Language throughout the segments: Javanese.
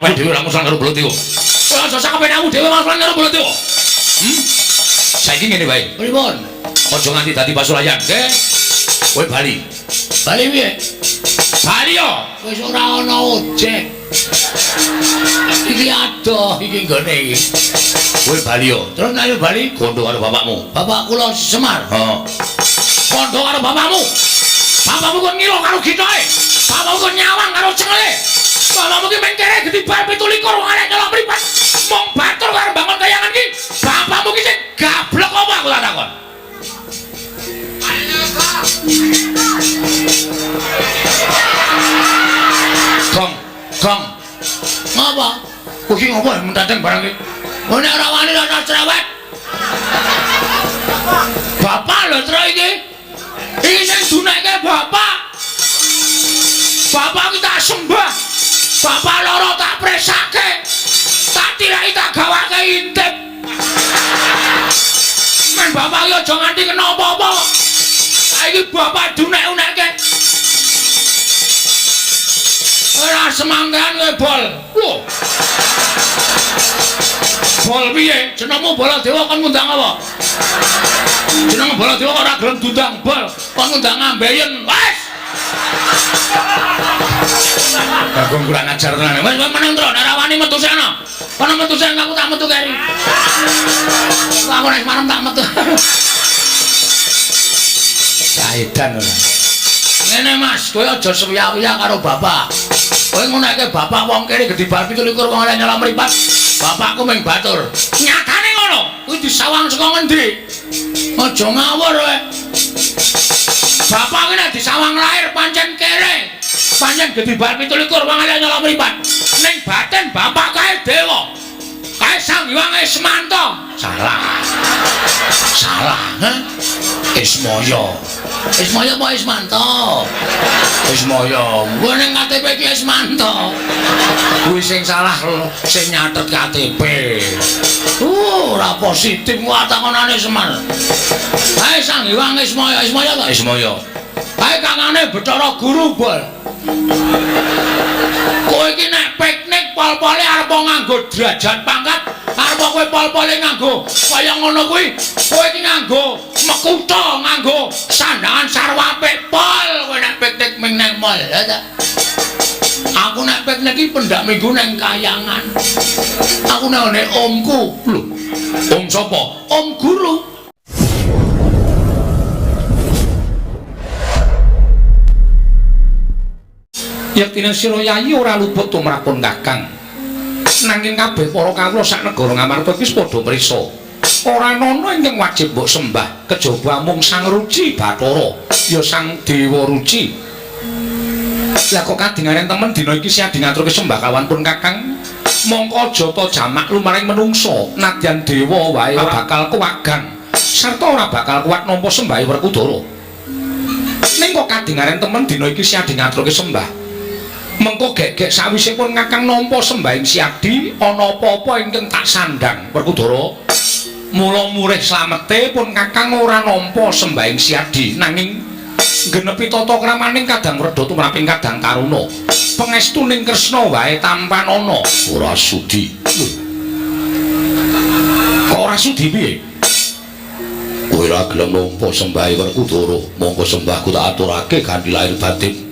Aku dhewe ora musuhan karo Baladewa. Kowe aja sakabehane aku dhewe musuhan karo Baladewa. Saiki ngene wae. Pripun? Aja nganti dadi pasulayan, nggih. Kowe bali. Bali piye? Bali yo. Wis ora ana ojek. Iki adoh iki nggone iki. Kowe bali yo. Terus nek bali Kondo karo bapakmu. bapak kula Semar. Heeh. Kondo karo bapakmu. Bapakmu kok ngilo karo gitoke. Bapakmu kok nyawang karo cengele. Bapakmu ki mengkere gedibar 17 arek nyolong mripat. Mong batur karo bangun kayangan ki. Bapakmu ki sing gablek apa aku tak takon. Gong. Ngapa? Kowe ki ngopo mentadeng barang ki? Nek ora wani ana cerewet. Bapak lho tro iki. Iki sing duneke bapak. Bapak ki tak sembah. Bapak loro tak presake. Tak tirai tak gawake intip. Men bapak ki aja nganti kena apa-apa. Saiki bapak dunek-unekke. Ora semanggan kowe bol. Lho. Bol piye? Jenengmu Baladewa kon ngundang apa? Jeneng Baladewa kok ora gelem dundang bol. Kon ngundang Ambeien. Wes. Bagong kurang ajar tenan. Wes meneng tro, nek rawani metu sana. Kono metu sana aku tak metu keri. Aku nek marem tak metu. Saedan ora. Ngene Mas, kowe aja suwiya-wiya karo bapak. Kowe nguneke bapak wong kene gedibar 17 wong arek nyala mripat. Bapakku mung batur. Nyatane ngono. Kuwi disawang saka ngendi? Aja ngawur kowe. Bapak ki nek disawang lahir pancen kere. Pancen gedibar 17 wong arek nyala mripat. Ning batin bapak kae dewa. Kae Sang Hyang Ismanta. Salah. Hah? Ismaya. Ismaya apa Ismanto? Ismaya. Gua ning KTP ki Ismanto. Kuwi sing salah sing nyatet KTP. Ora positif gua takonane Semar. Kae Sang Hyang Ismaya to? Ismaya. Kae kangane Bathara Guru bol. Kowe iki nek piknik pol-pole arep nganggo derajat pangkat, arep kowe pol-pole nganggo kaya ngono kuwi, kowe iki nganggo mekutha, nganggo sandangan sarwa apik pol kowe nek piknik ming nang mall. Aku nek piknik iki pendak minggu nang kayangan. Aku nang omku. Lho. Om sapa? Om Guru. Yektine sira yayi ora luput tumrapun Kakang. Nanging kabeh para kawula sak negara Ngamarta iki padha mriksa. Ora ana ingkang wajib mbok sembah kejaba mung Sang Ruci Bathara, ya Sang Dewa Ruci. Lah kok kadingaren temen dina iki siadi ngaturke sembah kawan pun Kakang. Mongko aja ta jamak lumaring menungsa, nadyan dewa wae bakal kuwagan sarta ora bakal kuat nampa sembahe Werkudara. Ning kok kadingaren temen dina iki siadi ngaturke sembah. Mengko gek-gek sawise pun Kakang nampa sembahing siadi ana apa-apa ingkang tak sandhang Werkudara. Mula murih slamete pun Kakang ora nampa sembahing siadi nanging genepi tata kramaning kadang reda tumraping kadang karuna. Pangestuning Kresna wae tampan ana. Ora sudi. Kok ora sudi piye? Kowe ora gelem nampa sembahe Werkudara, monggo sembahku tak aturake kanthi lahir batin.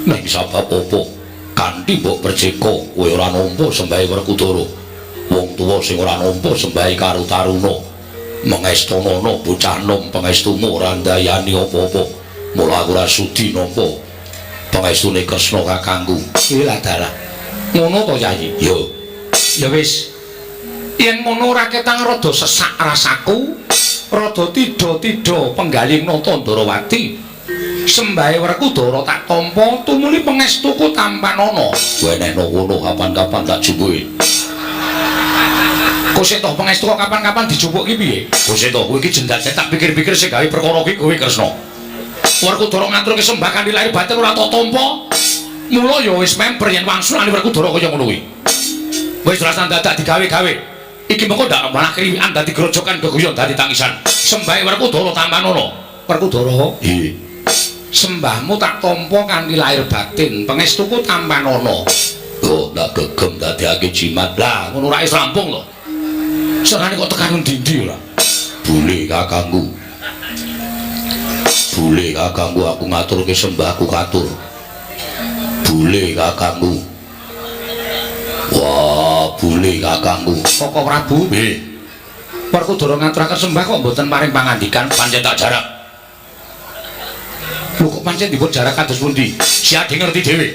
Nek sabab apa kanthi mbok perceka kowe ora nampa sembahe Werkudara. Wong tuwa sing ora nampa sembahe karo taruna mengestonono bocah nom pangestumu ora ndayani apa-apa. Mula aku ora sudi nampa pangestune Kresna kakangku. Iki lha dalah. Ngono to Yayi? Yo. Ya wis. Yen ngono ora ketang rada sesak rasaku, rada tida-tida penggaling nata Ndarawati. Sembahe Werkudara tak tampa tumuli pangestuku tampan ana. Kowe nek ngono kapan-kapan tak jumbuhi. Kose to pangestu kok kapan-kapan dijupuk ki piye? Kose to kowe iki jendak tak pikir-pikir sing gawe perkara ki kowe Kresna. Werkudara ngaturke sembah kanthi lahir batin ora tak tampa. Mula ya wis member yen wangsulane Werkudara kaya ngono kuwi. Wis rasan dadak digawe-gawe. Iki mengko ndak malah kriwikan dadi grojokan geguyon dadi tangisan. Sembahe Werkudara tampan ana. Werkudara? Nggih. Sembahmu tak tampa kanthi lahir batin, pangestuku tampan ana. Oh, tak gegem dadekake jimat. Lah, ngono ra wis rampung to. Senane kok tekan ndi-ndi ora? Bule kakangku. Bule kakangku aku ngaturke sembahku katur. Bule kakangku. Wah, bule kakangku. Koko Prabu. Nggih. Werkudara ngaturaken sembah kok mboten paring pangandikan. Pancen tak jarak. Lho kok pancen dipun jarak kados pundi? Siadi ngerti dhewe.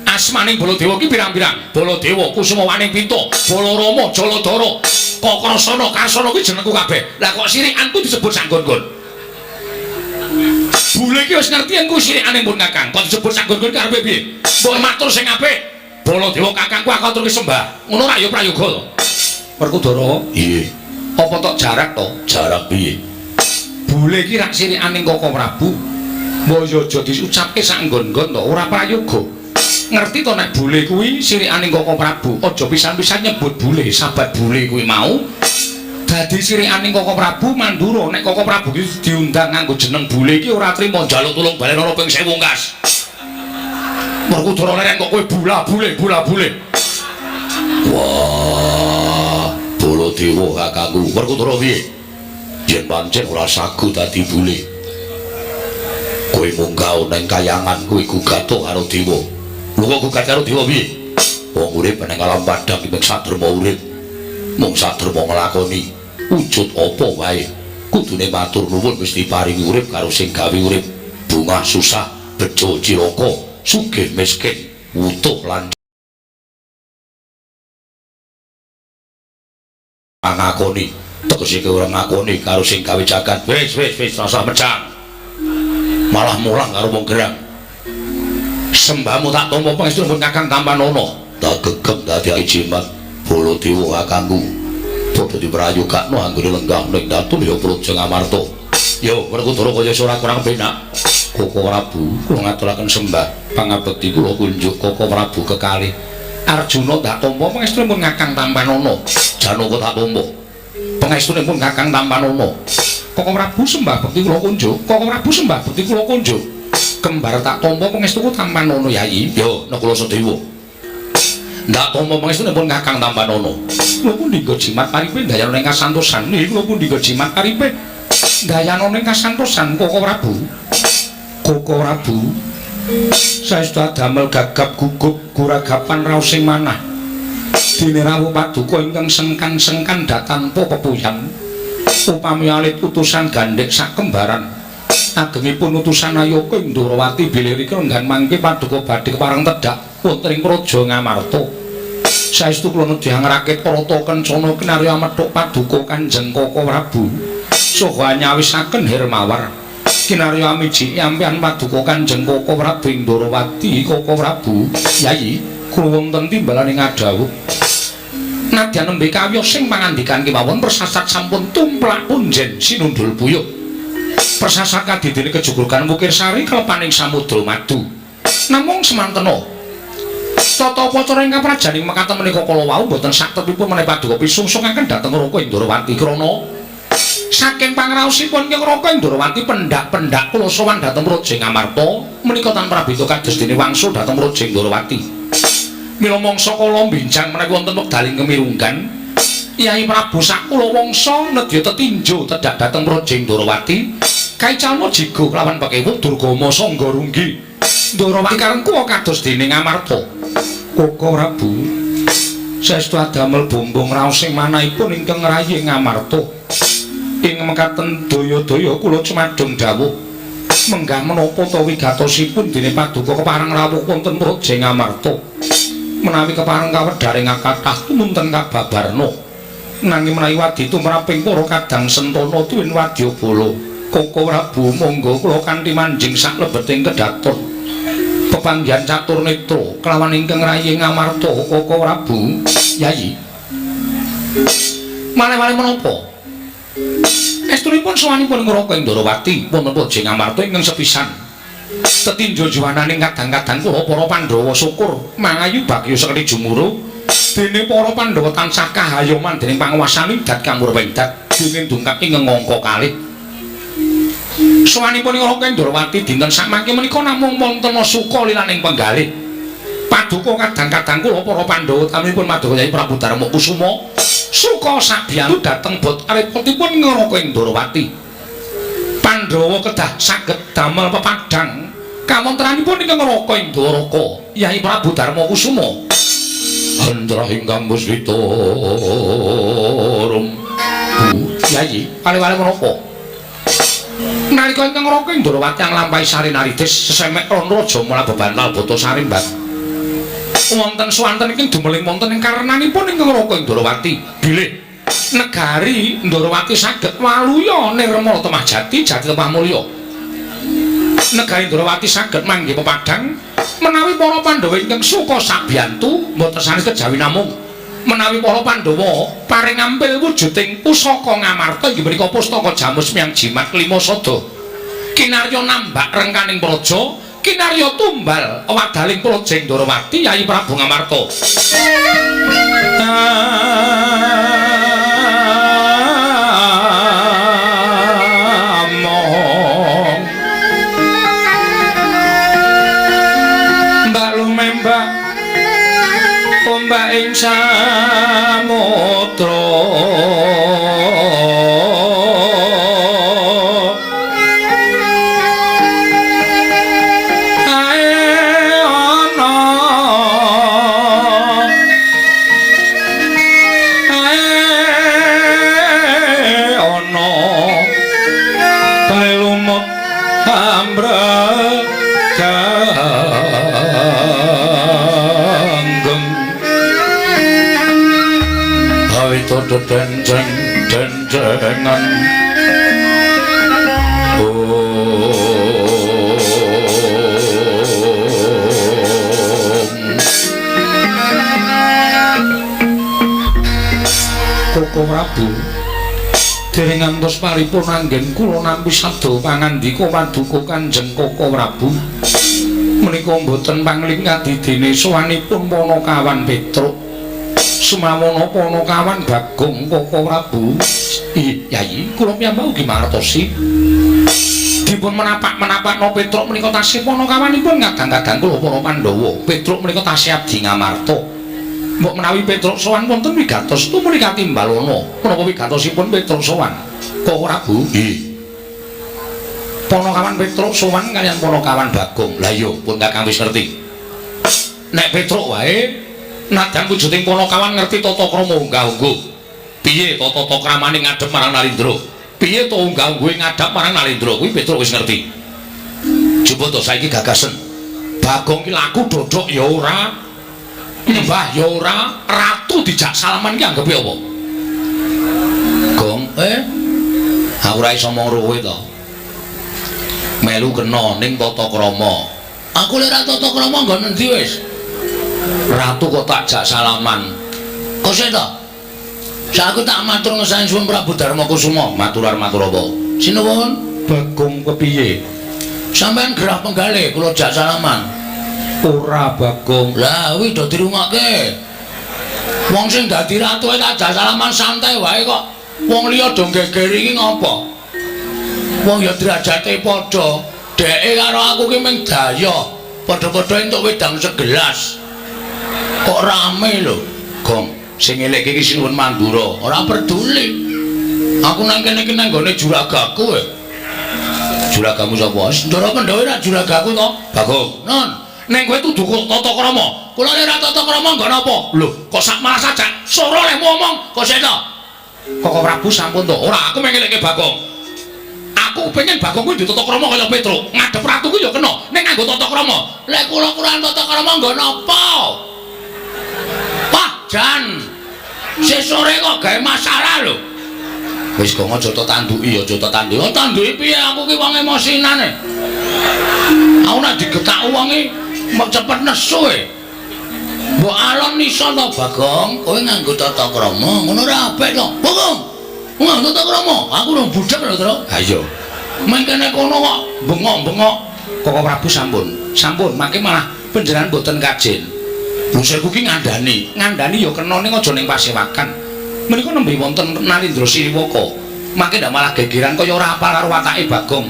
Asmaning Baladewa ki pirang-pirang? Baladewa, Kusumawaning Pinto, Balarama, Jaladara, Kakrasana, Karsana kuwi jenengku kabeh. Lah kok sirikanku disebut sanggon-gon. Bule ki wis ngerti yen ku sirikane pun Kakang. Kok disebut sanggon-gon karepe piye? Mbok matur sing apik. Baladewa kakangku aku aturke sembah. Ngono ra ya prayoga to. Werkudara, Iya, apa tok jarak to? jarak piye? Bule ki rak sirikane Koko Prabu. Mbok yo aja diucapke sanggon-gon to, ora prayoga. Ngerti to nek bule kuwi sirikane Koko Prabu, aja pisan-pisan nyebut bule, sabat bule kuwi mau dadi sirikane Koko Prabu mandura nek Koko Prabu ki diundang nganggo jeneng bule ki ora trimo njaluk tulung balen ana ping 1000 kas. Werkudara leren kok kowe bule. Wah, Baladewa kakangku. Werkudara piye? Yen pancen ora sagu dadi bule. Kowe munggah nang kayangan kowe gugat karo dewa. Lho kok gugat karo dewa piye? Wong urip ning alam padang iki sadrema urip. Mung sadrema nglakoni wujud apa wae. Kudune matur nuwun wis diparingi urip karo sing gawe urip. Bungah susah, bejo cilaka, sugih miskin, wutuh lan ngakoni. Tegese kowe ora ngakoni karo sing gawe jagat. Wis rasa mecang. Malah mulang karo wong gerang. Sembahmu tak tampa pangestu pun Kakang Tampanono. Tak gegem dadi jimat Baladewa kakangku. Padha diprayogakno anggone lenggah ning Datul ya Projeng Amarta. Yo, Werkudara kaya ora kurang penak. Koko Prabu, kula ngaturaken sembah pangabekti kula kunjuk Koko Prabu kekalih. Arjuna tak tampa pangestu pun Kakang Tampanono. Janaka tak tampa pangestune pun Kakang Tampanono. Koko Prabu sembah bekti kula kunjuk. Koko Prabu sembah bekti kula kunjuk. Kembar tak tampa pangestuku Tampanono Yayi. Yo, nek kula sedewa. Ndak tampa pangestune pun Kakang Tampanono. Kula pun dinggo jimat paripe dayana ing kasantosan. Niki kula pun dinggo jimat paripe dayana ing kasantosan Koko Prabu. Koko Prabu saestu damel gagap gugup guragapan raos sing manah. Dene rawuh paduka ingkang sengkan-sengkan datanpa pepuyan. Upami alit utusan gandhek sak kembaran. Agengipun utusan Ayaka ing Ndrawati bilirika nggan mangke paduka badhe kepareng tedhak wonten ing Praja Ngamarta. Saestu kula nedhi angrakit Parata Kencana kinarya methuk paduka Kanjeng Koko Prabu. Saha nyawisaken Hermawar. Kinarya miji nyampean paduka Kanjeng Koko Prabu ing Ndrawati. Koko Prabu, Yayi, kula wonten timbalan ing adhawuh. Nadyan nembe kawya sing pangandikan kemawon persasat sampun tumplak punjen sinundul buyuk. Persasat kadidene kejugurkan Wukir Sari kelepaning Samudra Madu. Namung semantena tata upacara ingkang prajaning mekaten menika kala wau boten saktepipun menawi paduka pisungssungaken dhateng Raka Indrawati krana saking pangraosipun ingkang Raka Indrawati pendak-pendak kula sowan dhateng Praja Ngamarta menika tanpa prabita kados dene wangsul dhateng Praja Indrawati. Mila mangsa kala mbincang menawi wonten wekdaling kemirunggan Yai Prabu sakula wangsa nedya tetinjo tedhak dhateng Praja Indrawati kaicalna jigo kelawan Pakewu Durgama Sangga Runggi. Ndrawati karengku kados dene Ngamarta. Koko Prabu saestu adamel bumbung raos sing manahipun ingkang ngrayi Ngamarta. Ing mekaten daya-daya kula cumadung dawuh menggah menapa ta wigatosipun dene paduka kepareng rawuh wonten Praja Ngamarta. Menawi kepareng kawedharing kathah tumunten kababarna nanging menawi wadi tumraping para kadang sentana tuwin wadyabala. Koko Prabu monggo kula kanthi manjing sak lebeting kedaton pepanggihan catur netra kelawan ingkang rayi Ngamarta. Koko Prabu, Yayi, malih-malih menapa estunipun sawanipun Raka Indrawati wonten Praja Ngamarta ingkang sepisan tetinjo juwananing kadang-kadang kula para Pandhawa syukur mangayu bagya sekti jumuru dene para Pandhawa tansah kahayoman dening panguwasane dat kang murwendat dene ndungkap ing ngangka kalih. Sawanipun Raka Indrawati dinten sakmangke menika namung wonten suka lilaning penggalih. Paduka kadang-kadang kula para Pandhawa taminipun Maduka Yai Prabu Darma Kusuma suka sabiyantu dhateng bot arepipun Ngaraka Indrawati. Pandhawa kedah saged damel pepadhang kawontranipun ing Ngaraka Indrawaka Yai Prabu Darma Kusuma. Handra ingkang muswita rum. Yai, wale-wale menapa? Nalika ingkang Ngaraka Indrawati nglampahi sari naritis sesemek Rana Raja mula bebantal bata sarimbat. Wonten swanten iki dumeling wonten ing karenanipun ing Ngaraka Indrawati bilih negari Indrawati saged waluya nirmala temah jati temah mulya. Negari Indrawati saged manggih pepadhang menawi para Pandhawa ingkang suka sabiyantu mboten sanes kejawi namung menawi para Pandhawa paring ampil wujuding pusaka ngamarta inggih menika pustaka Jamus Miyang Jimat Lima Sada kinarya nambak rengkaning praja kinarya tumbal wadaling praja Indrawati Yai Prabu Ngamarta. Ombak ing samudra palumut denjengan Koko Prabu dereng ngantos paripun anggen kula nampi sabda pangandika Paduka Kanjeng Koko Prabu menika mboten panglingati dene sowanipun Panakawan Petruk sumawana Panakawan Bagong Koko Prabu. Yai, kula piyambak ugi mangertosi dipun menapak-menapakna Petruk menika tasih Panakawanipun kadang-kadang kula para Pandhawa. Petruk menika tasih abdi Ngamarta. Mbok menawi Petruk sowan wonten wigatos tumuli katimbalana. Menapa wigatosipun Petruk sowan? Koko Prabu. Nggih. Panakawan Petruk sowan kaliyan Panakawan Bagong. Lah iya, pun kakang wis ngerti. Nek Petruk wae nadyan wujuding Panakawan ngerti tata krama unggah-ungguh. Piye tata kramane ngadhep marang Narendra? Piye to unggah-ungguhe ngadhep marang Narendra? Kuwi Petruk wis ngerti. Coba to saiki gagasen. Bagong ki laku dodok ya ora, nyembah ya ora, ratu dijak salaman ki anggepe apa? Gong, aku ora iso mong ruwe to. Melu kena ning tata krama. Aku lek ra tata krama nggon endi wis? Ratu kok tak jak salaman. Kok sik to? Saku tak matur ngesani suwun Prabu Darma Kusuma. Matur apa? Sinuwun. Bagong kepiye? Sampeyan gerah penggalih kula jak salaman. Ora Bagong. Lah kuwi do dirungokke. Wong sing dadi ratu tak jak salaman santai wae kok. Wong liya do geger iki ngopo? Wong ya derajate padha. Dheke karo aku ki mung daya. Padha-padha entuk wedang segelas. Kok rame lho, Gong. Sing elekke iki sinuwun Mandura, ora peduli. Aku nang kene iki nang gone juragaku e. Juragamu sapa? Ndara Pandhawa ra juragaku to, Bagong. Non, ning kowe tudu tata krama. Kula nek ra tata krama nggon apa? Lho, kok sak malah saja soro lek ngomong, kok sik to? Koko Prabu sampun to. Ora, aku mengeleke Bagong. Aku pengen Bagong kuwi ditata krama kaya Petruk. Ngadhep ratu kuwi ya kena ning nganggo tata krama. Lek kula kurang tata krama nggon apa? Jan, sesore kok gawe masalah lho. Wis kok aja to tanduki, aja to tanduki. Oh tanduki piye aku ki wong emosinane. Aku nek digetak wonge mok cepet nesu e. Mbok alon iso to Bagong, kowe nganggo tata krama, ngono ora apik to. Bagong. Nganggo tata krama, aku rung budhek lho, Tru. Ha iya. Mengkene kono kok bengok-bengok. Koko Prabu sampun. Sampun, mangke malah panjenengan boten kajen. Busirku ki ngandani ya kena ning aja ning pasewakan. Menika nembe wonten Narendra Siriwaka. Mangke ndak malah gegeran kaya ora apal karo watake Bagong.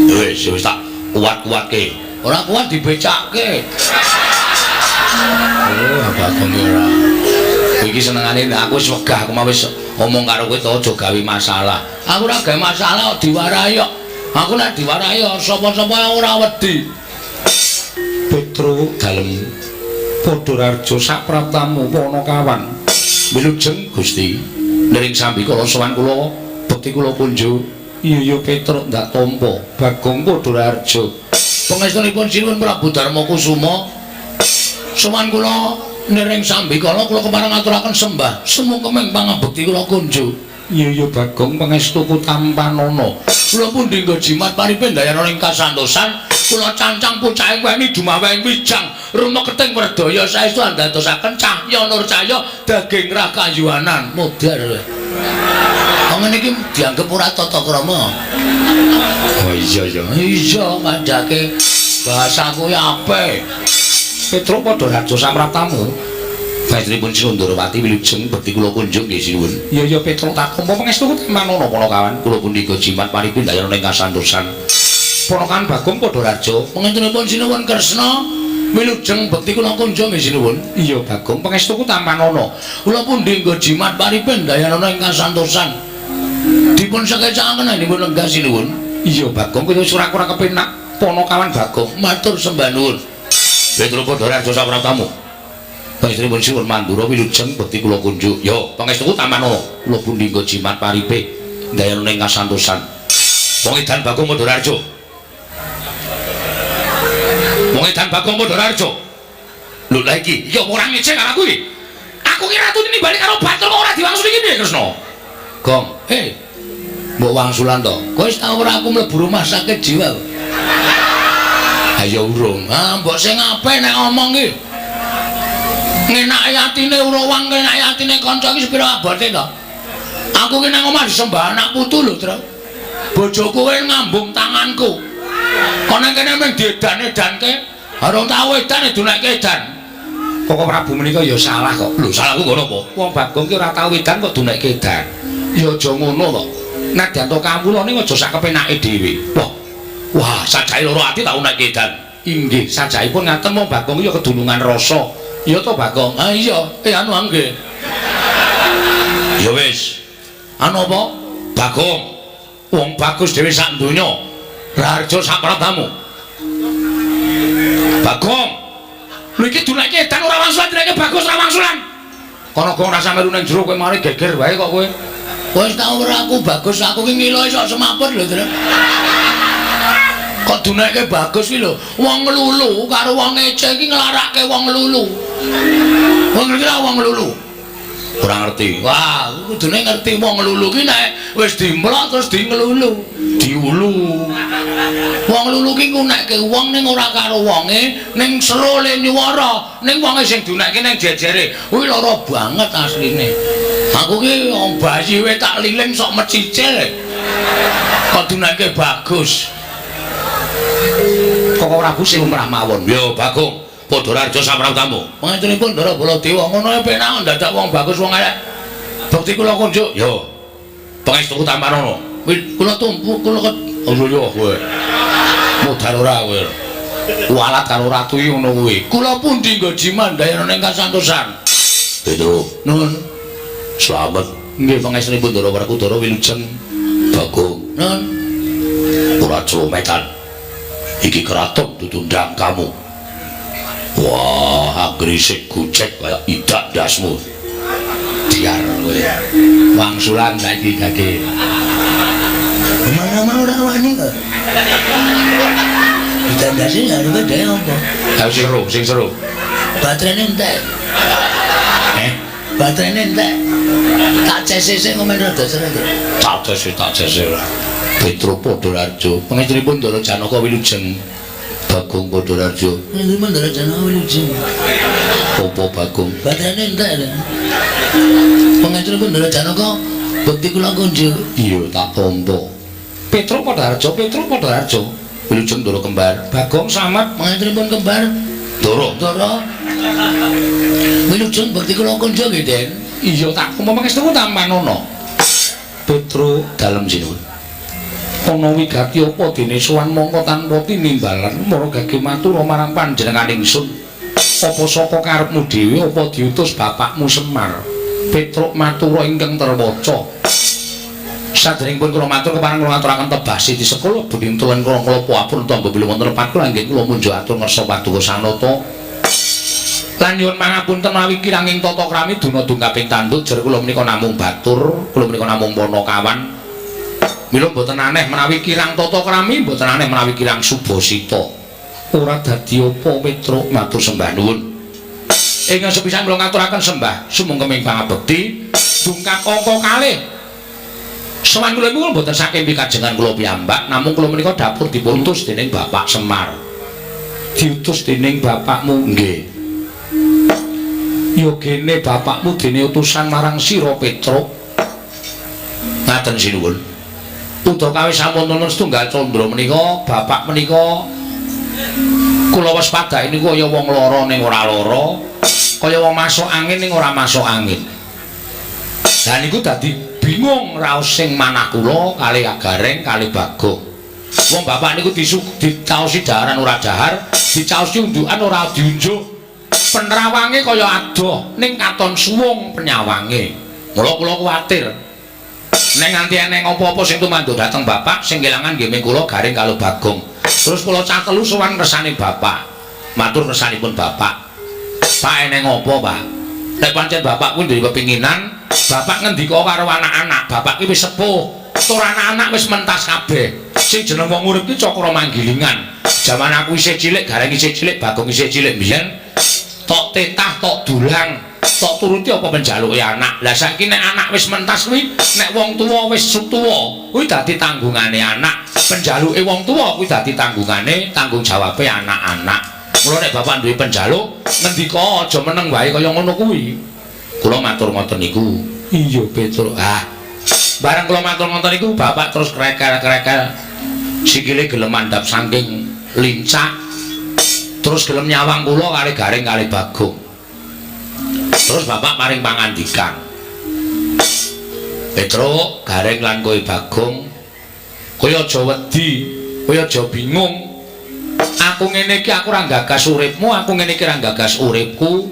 Wis tak kuat-kuatke. ora kuat dibecakke. Oh, Bagong ora. Iki senengane aku wis wegah aku mau wis omong karo kowe to aja gawe masalah. Aku ora gawe masalah kok diwarahi kok. Aku nek diwarahi sapa-sapa ora wedi. Petro dalem Padhararja sapraptamu Panakawan. Wilujeng Gusti. Nering sambi kula sowan kula bekti kula kunjuk. Iya Petro ndak tampa Bagong Padhararja. Pangestunipun sinuwun Prabu Darma Kusuma. Sowan kula nering sambi kala kula kepareng ngaturaken sembah. Sumungkeming pangabekti kula kunjuk. Iya Bagong pangestuku tampanana. Kula pun dinggo jimat paripe ndayana ing kasantosan. Kula cancang pucake weni dumaweng wijang runa keting werdaya saestu andadosaken cahya nur cahya daging rakayuanan modar. Wong ngene iki dianggep ora tata krama. Oh iya ya. Iya ngandhake bahasaku apik. Petro Padhararja sapraptamu. Panjenenganipun Sundrawati wilujeng bekti kula kunjung nggih sinuwun. Iya Petro tak tampa pangestuku manana Panakawan. Kula pun dinggo jimat paripe ndayana ing kasantosan. Ponokan Bagong Padhararja, pangentunipun sinuwun Kresna wilujeng bekti kula kunjung nggih sinuwun. Iya Bagong pangestuku tampanana. Kula pun dinggo jimat paripe ndayana ing kasantosan. Dipun sekecakaken dipun lenggah sinuwun. Iya Bagong kowe wis ora kepenak Panakawan Bagong. Matur sembah nuwun. Petro Padhararja sapraptamu. Panjenenganipun sinuwun Mandura wilujeng bekti kula kunjuk. Yo pangestuku tampanana. Kula pun dinggo jimat paripe ndayana ing kasantosan. Wong edan Bagong Padhararja. Wong edan Bagong Padhararja. Lho lha iki, ya ora ngecek karo aku iki. Aku ki ratu nimbali karo Bathara kok ora diwangsuli iki piye Kresna? Gong, mbok wangsulan to. Kowe wis tau ora aku mlebu rumah sakit jiwa. Ayo urung. Mbok sing apik nek ngomong ki. Ngenake atine Urawang, ngenake atine kanca iki sepira abote to? Aku ki nang omah disembah anak putu lho, Tru. Bojoku kowe ngambung tanganku. Kono kene mung diedan-edanke, arung tau edan dunekke edan. Kok Prabu menika ya salah kok. Lho salahku ngono apa? Wong Bagong ki ora tau edan kok dunekke edan. Ya aja ngono to. Nadyan to kawulane aja sak kepenake dhewe. Wah, sajahe loro ati tau nek edan. Inggih, sajahipun ngaten wong Bagong ya kedunungan rasa. Ya to Bagong. Ah iya, anu nggih. Ya wis. Anu apa? Bagong. Wong bagus dhewe sak donya. Raharja sapraptamu. Bagong. Lho iki dunekke edan ora wangsulan dunekke bagus ora wangsulan. Kono kok ora samperu ning jero kowe mari geger wae kok kowe. Wis tau ora aku bagus, aku ki ngilo iso semaput lho, Tru. Kok dunekke bagus ki lho, wong lulu karo wong ece iki nglarake wong lulu. Wong ngerti ora wong lulu? Ora ngerti. Wah, kudune ngerti wong lulu ki nek wis dimlok terus di ngelulu, diulu. Wong lulu ki ngunekke wong ning ora karo wonge, ning serole nyuwara, ning wonge sing dunekke ning jejere. Kuwi lara banget asline. Aku ki wong bayi wae tak liling sok mecicil. Kok dunekke bagus. Kok Prabu sing lumrah mawon. Yo Bagong Padhararja sapraptamu. Panjenenganipun Ndara Baladewa ngono ae penak dadak wong bagus wong elek. Bekti kula kunjuk. Yo. Pangestuku tampanana. Kula tumpu kula Oh yo kowe. Modal ora kowe. Kualat karo ratu iki ngono kuwi. Kula pun dinggo jiman dayana ning kasantosan. Itu. Nuwun. Slamet. Nggih pangestunipun Ndara Werkudara wilujeng Bagong. Nuwun. Ora celometan. Iki keraton tutundang kamu. Wah, agrisik gucek kaya idak dasmu. Diar kowe. Wangsulan saiki gage. Mana-mana ora wani kok. Ditandasi ya ruwe dhewe apa? Ayo sing seru. Baterene entek. Baterene entek. Tak CCC ngomen rada seret. Tak cese. Petro Padhararja, pangestunipun Ndara Janaka wilujeng Bagong Padhararja. Panjenengan Ndara Janaka wilujeng. Apa Bagong? Baterene entek. Pangestunipun Ndara Janaka bekti kula kunjuk. Iya tak tampa. Petro Padhararja wilujeng Ndara kembar. Bagong Samad Pangestunipun kembar Ndara. Wilujeng bekti kula kunjuk nggih, Den. Iya tak tampa pangestuku tampanana. Petro dalem sinuwun. ana wigati apa dene sowan mongko tanpa tinimbalan marga matur marang panjenengan ingsun apa saka karepmu dhewe apa diutus bapakmu Semar Petruk matur ingkang terwaca sadèrèngipun kula matur kepareng kula ngaturaken tebasi di sekolah buding tulen kula puapun tangga bilih wonten tempat kula nggih kula munjuk atur ngersa paduka sanata lan nyuwun pangapunten menawi kiranging tata krami duna dungkaping tanduk jer kula menika namung batur kula menika namung Panakawan mila mboten aneh menawi kirang tata krami mboten aneh menawi kirang subasita ora dadi apa Petruk matur sembah nuwun ingkang sepisan kula ngaturaken sembah sumangkeming pangabekti dungkap angka kalih sawan kula niku mboten saking pikajengan kula piyambak namung kula menika dapur dipuntus dening Bapak Semar diutus dening bapakmu nggih ya gene bapakmu dene utusan marang sira Petruk ngaten sinuwun utawa kawis sampun wonten setunggal candra menika bapak menika kula wis padhake niku kaya wong lara ning ora lara kaya wong masuk angin ning ora masuk angin dan niku dadi bingung raos sing manah kula kali Gareng kali Bagong wong bapak niku ditaosi daharan ora dahar dicaosi undukan ora diunjuk penerawange kaya adoh ning katon suwung penyawange mula kula kuwatir nek nganti eneng apa-apa sing tumanduk dhateng bapak sing kelangan nggih kula Gareng karo Bagong terus kula catelu sowan kersane bapak matur kersanipun bapak Pak eneng apa Pak nek pancen bapak kuwi duwe kepinginan bapak ngendika karo anak-anak bapak ki wis sepuh tur anak-anak wis mentas kabeh sing jeneng wong urip ki cakra manggilingan jaman aku isih cilik Gareng isih cilik Bagong isih cilik mbiyen tok tetah tok dulang tok turuti apa penjaluke anak lah saiki nek anak wis mentas kuwi nek wong tuwa wis tuwa kuwi dadi tanggungane anak penjaluke wong tuwa kuwi dadi tanggungane tanggung jawabe anak-anak mula nek bapak duwe penjaluk ngendika aja meneng wae kaya ngono kuwi kula matur ngoten niku iya Petruk bareng kula matur ngoten niku bapak terus krekel-krekel sikile gelem mandhap saking lincah terus gelem nyawang kula kali Gareng kali Bagong terus bapak paring pangandikan Petruk Gareng lan kowe Bagong kowe aja wedi kowe aja bingung aku ngene iki aku ora gagas uripmu aku ngene iki ora gagas uripku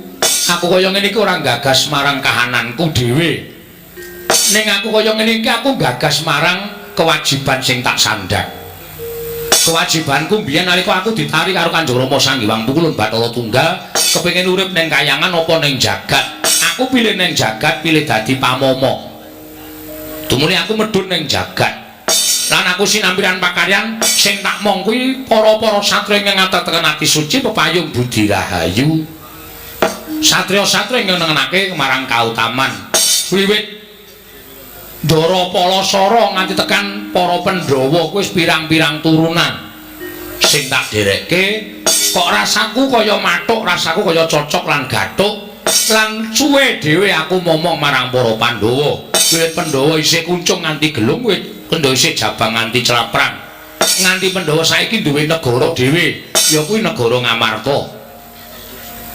aku kaya ngene iki ora gagas marang kahananku dhewe ning aku kaya ngene iki aku gagas marang kewajiban sing tak sandhang kewajibanku mbiyen nalika aku ditarik karo Kanjeng Rama Sang Hyang Wungkulun Bathara Tunggal kepengin urip ning kayangan apa ning jagat aku pilih ning jagat pilih dadi pamama tumuli aku medhun ning jagat lan aku sinampiran pakaryan sing tak mong kuwi para-para satriya ingkang ngateteken ati suci pepayung budi rahayu satriya-satriya ingkang nengenake marang kautaman wiwit Ndara Palasara nganti tekan para Pandhawa kuwi pirang-pirang turunan sing tak dherekke kok rasaku kaya mathuk rasaku kaya cocok lan gathuk lan suwe dhewe aku momong marang para Pandhawa wiwit Pandhawa isih kuncung nganti gelung wiwit Pandhawa isih jabang nganti celaprang nganti Pandhawa saiki duwe negara dhewe ya kuwi negara Ngamarta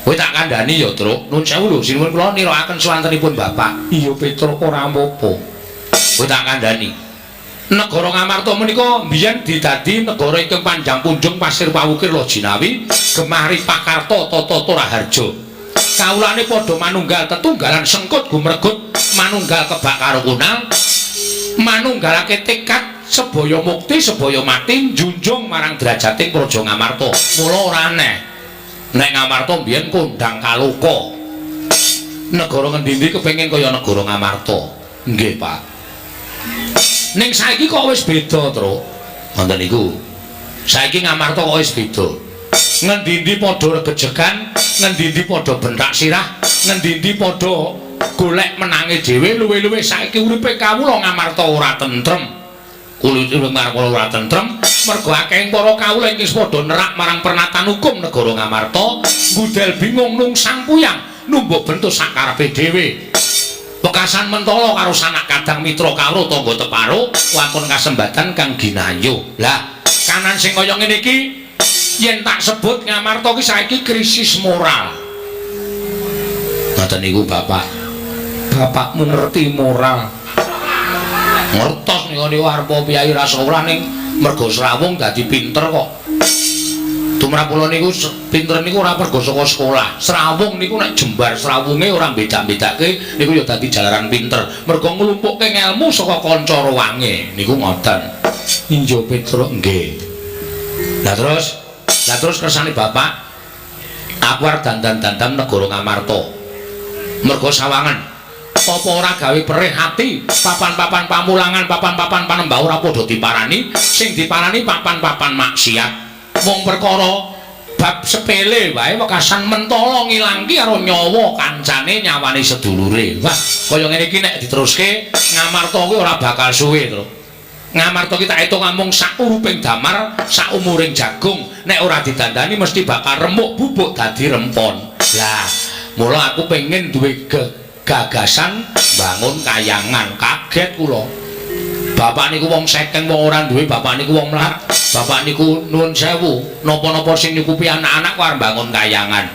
kowe tak kandhani ya Truk nuwun sewu lho sinuwun kula nirakaken swantenipun bapak iya Petruk ora apa-apa kowe tak kandhani negara Ngamarta menika mbiyen didadi negara ingkang panjang punjung pasir pawukir Lojinawi gemari pakarta tata Raharja kawulane padha manunggal tetunggalan sengkut gumregut manunggal kebak karo kunal manunggalake tekad sebaya mukti sebaya mati njunjung marang derajating praja Ngamarta mula ora aneh nek Ngamarta mbiyen kondang kaloka negara ngendi-endi kepengin kaya negara Ngamarta nggih Pak ning saiki kok wis beda Truk ngoten niku saiki Ngamarta kok wis beda ngendi-endi padha regejegan ngendi-endi padha bentak sirah ngendi-endi padha golek menange dhewe luwe-luwe saiki uripe kawula Ngamarta ora tentrem kulit marang ora tentrem mergo akeh para kawula iki padha nerak marang pernatan hukum negara Ngamarta ngudel bingung nungsang puyang numbuk bentuk sakarepe dhewe Pekasan mentolo karo sanak kadang mitra karo tangga teparo wakon kasembatan kang ginayu. Lah, kanan sing kaya ngene iki yen tak sebut Ngamarta ki saiki krisis moral. Ngoten niku Bapak. Bapakmu ngerti moral. Ngertos niku arepa piyai rasa ora ning mergo Srawung dadi pinter kok. Tumrap kula niku pinter niku ora mergo saka sekolah. Srawung niku nek jembar srawunge ora bedak-bedake niku ya dadi jalaran pinter. Mergo nglumpukke ngelmu saka kanca rowange niku ngoten. Injo Petruk nggih. Lah terus kersane Bapak aku arep dandan-dandan negara Ngamarta. Mergo sawangan apa ora gawe perih ati papan-papan pamulangan papan-papan panembah ora padha diparani sing diparani papan-papan maksiat wong perkara bab sepele wae wekasan mentala ngilangke karo nyawa kancane nyawane sedulure. Wah kaya ngene iki nek diteruske Ngamarta kuwi ora bakal suwe to. Ngamarta ki tak etung mung sak uruping damar sak umuring jagung nek ora didandani mesti bakal remuk bubuk dadi rempon. Lah mula aku pengen duwe gagasan bangun kayangan. Kaget kula. Bapak niku wong sekeng wong ora duwe, bapak niku wong mlarat. Bapak niku nuwun sewu, napa-napa sing nyukupi anak-anak ku arep bangun kayangan.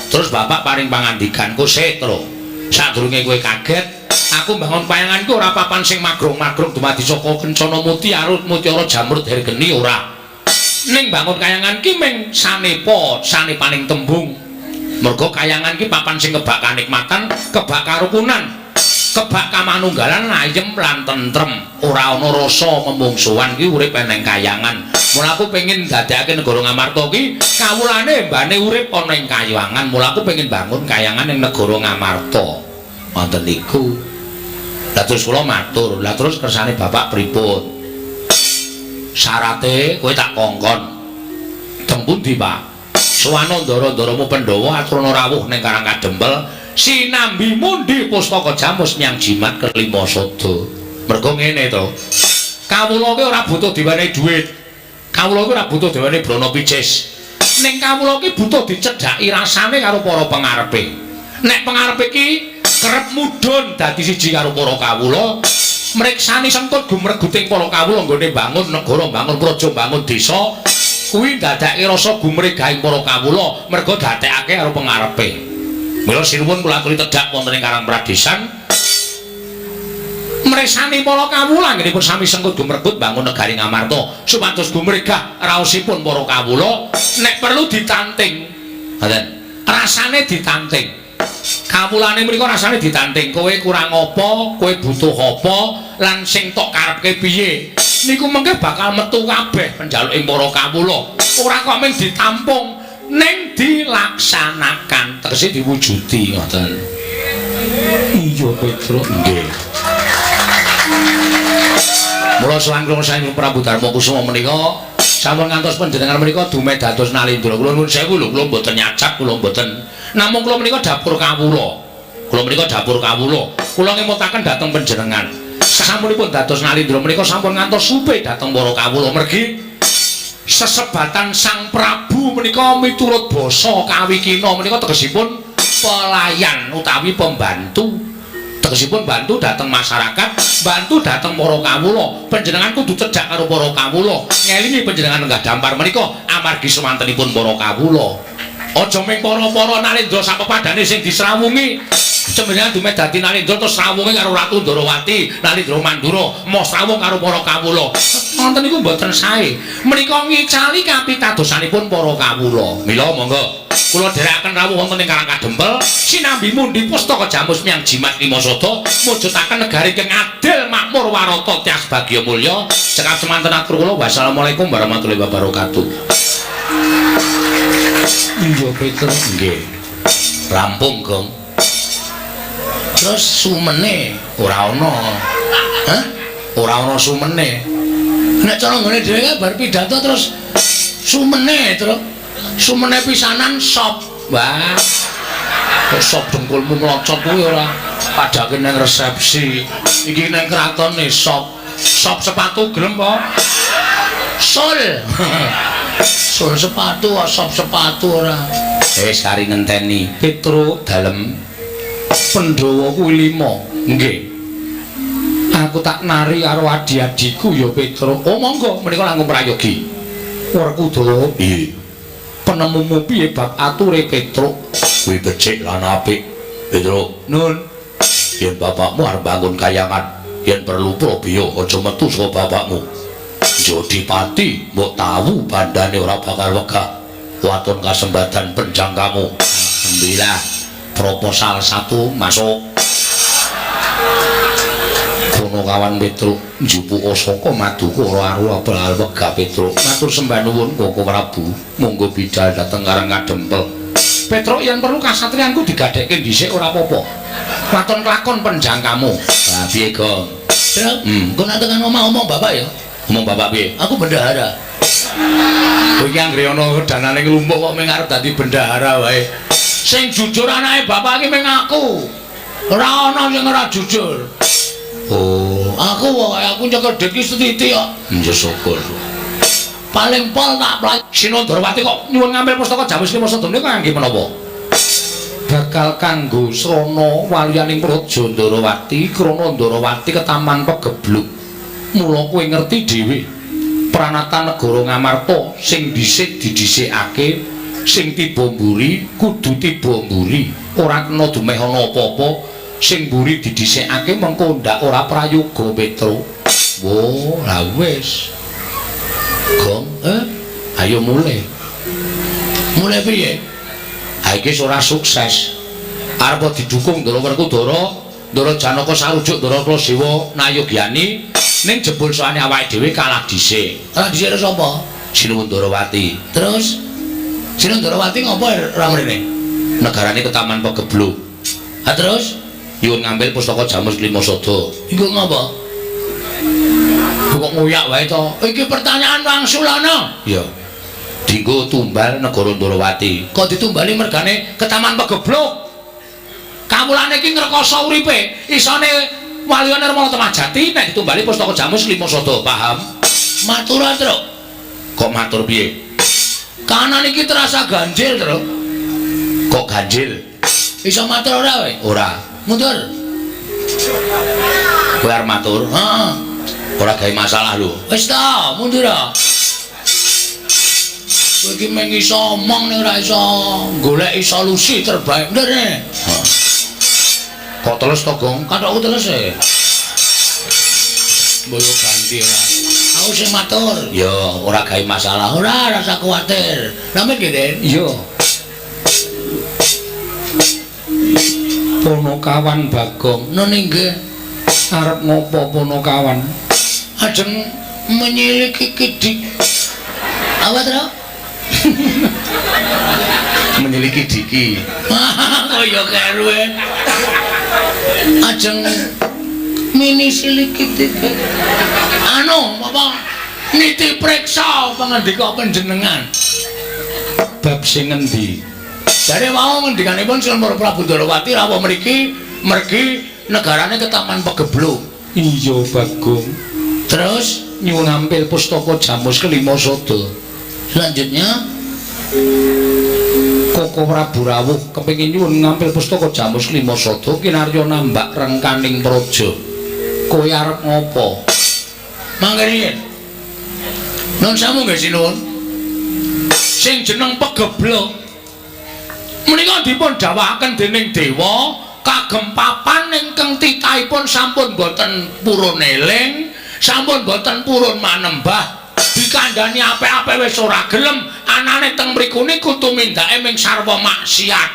Terus bapak paring pangandikan, "Ku setro. Sadurunge kowe kaget, aku bangun kayanganku ora papan sing magrong-magrong dumadi saka kencana muti arut mutiara jamrut hergeni ora. Ning bangun kayangan ki mung sanepa, sanepaning tembung. Mergo kayangan ki papan sing kebak kanikmatan, kebak karukunan, kebak kamanunggalan ayem lan tentrem. Ora ana rasa memungsuhan ki urip ning kayangan. Mula aku pengin dadekake negara Ngamarta ki kawulane mbane urip ana ing kayangan. Mula aku pengin bangun kayangan ning negara Ngamarta. Wonten niku. Lah terus kula matur, lah terus kersane Bapak pripun? Syarate kowe tak kongkon. Teng pundi, Pak? Suwana ndara-ndaramu Pandhawa aturana rawuh ning Karang Kadempel, sinambi mundi pustaka jamus nyang jimat kelima sada. Mergo ngene to. Kawula ki ora butuh diwenehi dhuwit. Kawula ki ora butuh diwenehi brana picis. Ning kawula ki butuh dicedhaki rasane karo para pangarepe. Nek pangarepe ki kerep mudhun dadi siji karo para kawula, mriksani sengkut gumreguting para kawula nggone bangun negara, bangun praja, bangun desa, kuwi ndadekake rasa gumregahing para kawula merga dadekake karo pangarepe. Mila sinuwun kula aturi tedhak wonten ing Karang Pradesan, mresani para kawula anggenipun sami sengkut gumregut bangun negari Ngamarta supados gumregah raosipun para kawula nek perlu ditanting. Ngoten. Rasane ditanting. Kawulane mriku rasane ditanting, kowe kurang apa, kowe butuh apa, lan sing tok karepke piye. Niku mengke bakal metu kabeh penjaluking para kawula. Ora kok mung ditampung, ning dilaksanakan, tegese diwujudi ngoten. Iya Petruk nggih. Mula selangkung saking Prabu Darma Kusuma menika sampun ngantos panjenengan menika dumeh dados nalindra. Kula nuwun sewu lho, kula mboten nyacap, kula mboten. Namung kula menika dapur kawula. Kula menika dapur kawula. Kula ngemutaken dhateng panjenengan. Sasampunipun dados nalindra menika sampun ngantos supe dhateng para kawula. Mergi sesebatan Sang Prabu menika miturut basa Kawikina menika tegesipun pelayan utawi pembantu. Tegesipun bantu dhateng masyarakat, bantu dhateng para kawula. Panjenengan kudu cedhak karo para kawula. Ngelingi panjenengan lenggah dampar menika amargi semantenipun para kawula. Aja ming para-para nalindra sapepadane sing disrawungi. Jenengan dumeh dadi nalindra terus srawunge karo Ratu Ndarawati, nalindra Mandura, mau srawung karo para kawula. Wonten niku mboten sae. Menika ngicali kapitadosanipun para kawula. Mila monggo kula dherekaken rawuh wonten ing Karang Kadempel, sinambi mundi pustaka jamus nyang jimat lima sada, mujudaken negari kang adil makmur warata tias bagya mulya. Cekap semanten atur kula. Wassalamualaikum warahmatullahi wabarakatuh. Iya Petruk nggih. Rampung, Gong. Terus sumene ora ana. Hah? Ora ana sumene. Nek cara nggone dhewe bar pidato terus sumene, Truk. Sumene pisanan sop. Wah. Kok sop dengkulmu mlocot kuwi ora padake nang resepsi. Iki nang kratone sop. Sop sepatu gelem apa? Sul. Sul sepatu, sop sepatu ora. Sari ngenteni. Petruk dalem. Pandhawa kuwi 5. Nggih. Aku tak nari karo adi-adiku ya Petruk. Oh monggo menika langkung prayogi. Werkudara. Nggih. Penemumu piye bab ature Petruk? Kuwi becik lan apik. Petruk, nun. Yen bapakmu arep bangun kayangan, yen perlu Prabiya aja metu saka bapakmu. Jodipati mbok tahu bandane ora bakal wegah. Waton kasembatan penjang kamu. Alhamdulillah. Proposal 1 masuk. Kono kawan Petruk njupuk saka maduku ora aru abal wegah Petruk. Matur sembah nuwun Koko Prabu. Monggo bidal dhateng Karang Kadempel. Petruk yen perlu kasatriyanku digadhekke dhisik ora apa-apa. Waton kelakon penjang kamu. Lah piye, Gong? Kok nak tekan omong bapak ya? Omong bapak piye? Aku bendahara. Kowe iki anggere ana danane nglumpuk kok mung arep dadi bendahara wae. Sing jujur anake bapak iki mung aku. Ora ana sing ora jujur. Oh, aku wae aku nyekel dek iki setitik kok. Ya syukur. Paling pol tak plaj Sinondrawati kok nyuwun ngambil pustaka Jamus Lima Sadana kok kangge menapa? Bakal kanggo srana waliyaning Praja Ndrawati krana Ndrawati ketaman pegebluk. Mula kowe ngerti dhewe. Pranata negara Ngamarta sing dhisik didhisikake, sing tiba mburi kudu tiba mburi, ora kena dumeh ana apa-apa, sing mburi didhisikake mengko ndak ora prayoga Petro. Wo, la wis. Gong, ayo mulai. Mulai piye? Ha iki ora sukses. Arep didukung Ndara Werkudara, Ndara Janaka sarujuk Ndara Klasewa Nayogyani. Ning jebul soane awake dhewe kalah dhisik. Kalah dhisik karo sapa? Sinondrawati. Terus Sinondrawati ngopo ora mrene? Negarane ketaman pegebluk. Ha terus nyuwun ngambil pustaka Jamus Lima Sada. Iku ngopo? Kok ngoyak wae to? Iki pertanyaan wangsulana. Ya. Dienggo tumbal negara Ndrawati. Kok ditumbali mergane ketaman pegebluk? Kawulane iki ngrekoso uripe, isane Waliyane Rama Temajati nek ditumbali pustaka Jamus Lima Sada, paham? Matur, Tru. Kok matur piye? Kanan iki terasa ganjil, Tru. Kok ganjil? Iso matur ora kowe? Ora. Mundur. Kowe arep matur? Heeh. Ora gawe masalah lho. Wis ta, mundur. Kowe iki mung iso omong nek ora iso goleki solusi terbaik. Mundur ne. Kok terus to, Gong? Kathokku terus e. Boyo ganti ora. Aku sing matur. Ya, ora gawe masalah. Ora rasa kuwatir. Sampe kene? Iya. Ponokawan Bagong. None nggih. Arep ngopo Ponokawan? Ajeng menyiliki Kidik. Apa, Tru? Menyiliki Diki. Kaya keruwe. Ajeng mini siliki Diki. Anu, apa? Niti priksa pangandika panjenengan. Bab sing ngendi? Jare wau ngendikanipun Sinambara Prabu Ndrawati rawuh mriki mergi negarane ketaman pegebluk. Iya, Bagong. Terus nyuwun ngambil pustaka Jamus Kelima Sada. Selanjutnya Koko Prabu rawuh kepengin nyuwun ngambil pustaka Jamus Lima Sada kinarya nambak rengkaning praja. Kowe arep ngopo? Mangke riyen. Nun samu nggih sinuwun. Sing jeneng pegebluk menika dipun dawuhaken dening dewa kagem papan ingkang titahipun sampun boten purun eling, sampun boten purun manembah. Dikandhani apik-apik wis ora gelem, anane teng mriku niku tumindake ming sarwa maksiat.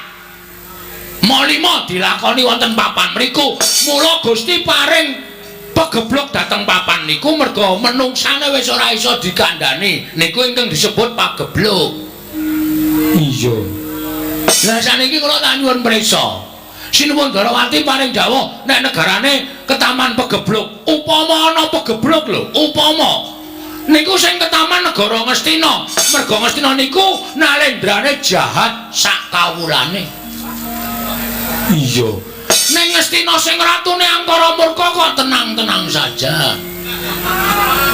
Molima dilakoni wonten papan mriku, mula Gusti paring pegebluk dhateng papan niku merga menungsane wis ora iso dikandhani. Niku ingkang disebut pagebluk. Iya. Lah saniki kula tak nyuwun prisa. Sinuwun Ndrawati paring dawuh nek negarane ketaman pegebluk. Upama ana pegebluk lho, upama niku sing ketaman negara Ngastina. Merga Ngastina niku nalendrane jahat sak kawulane. Iya. Ning Ngastina sing ratune angkara murka kok tenang-tenang saja.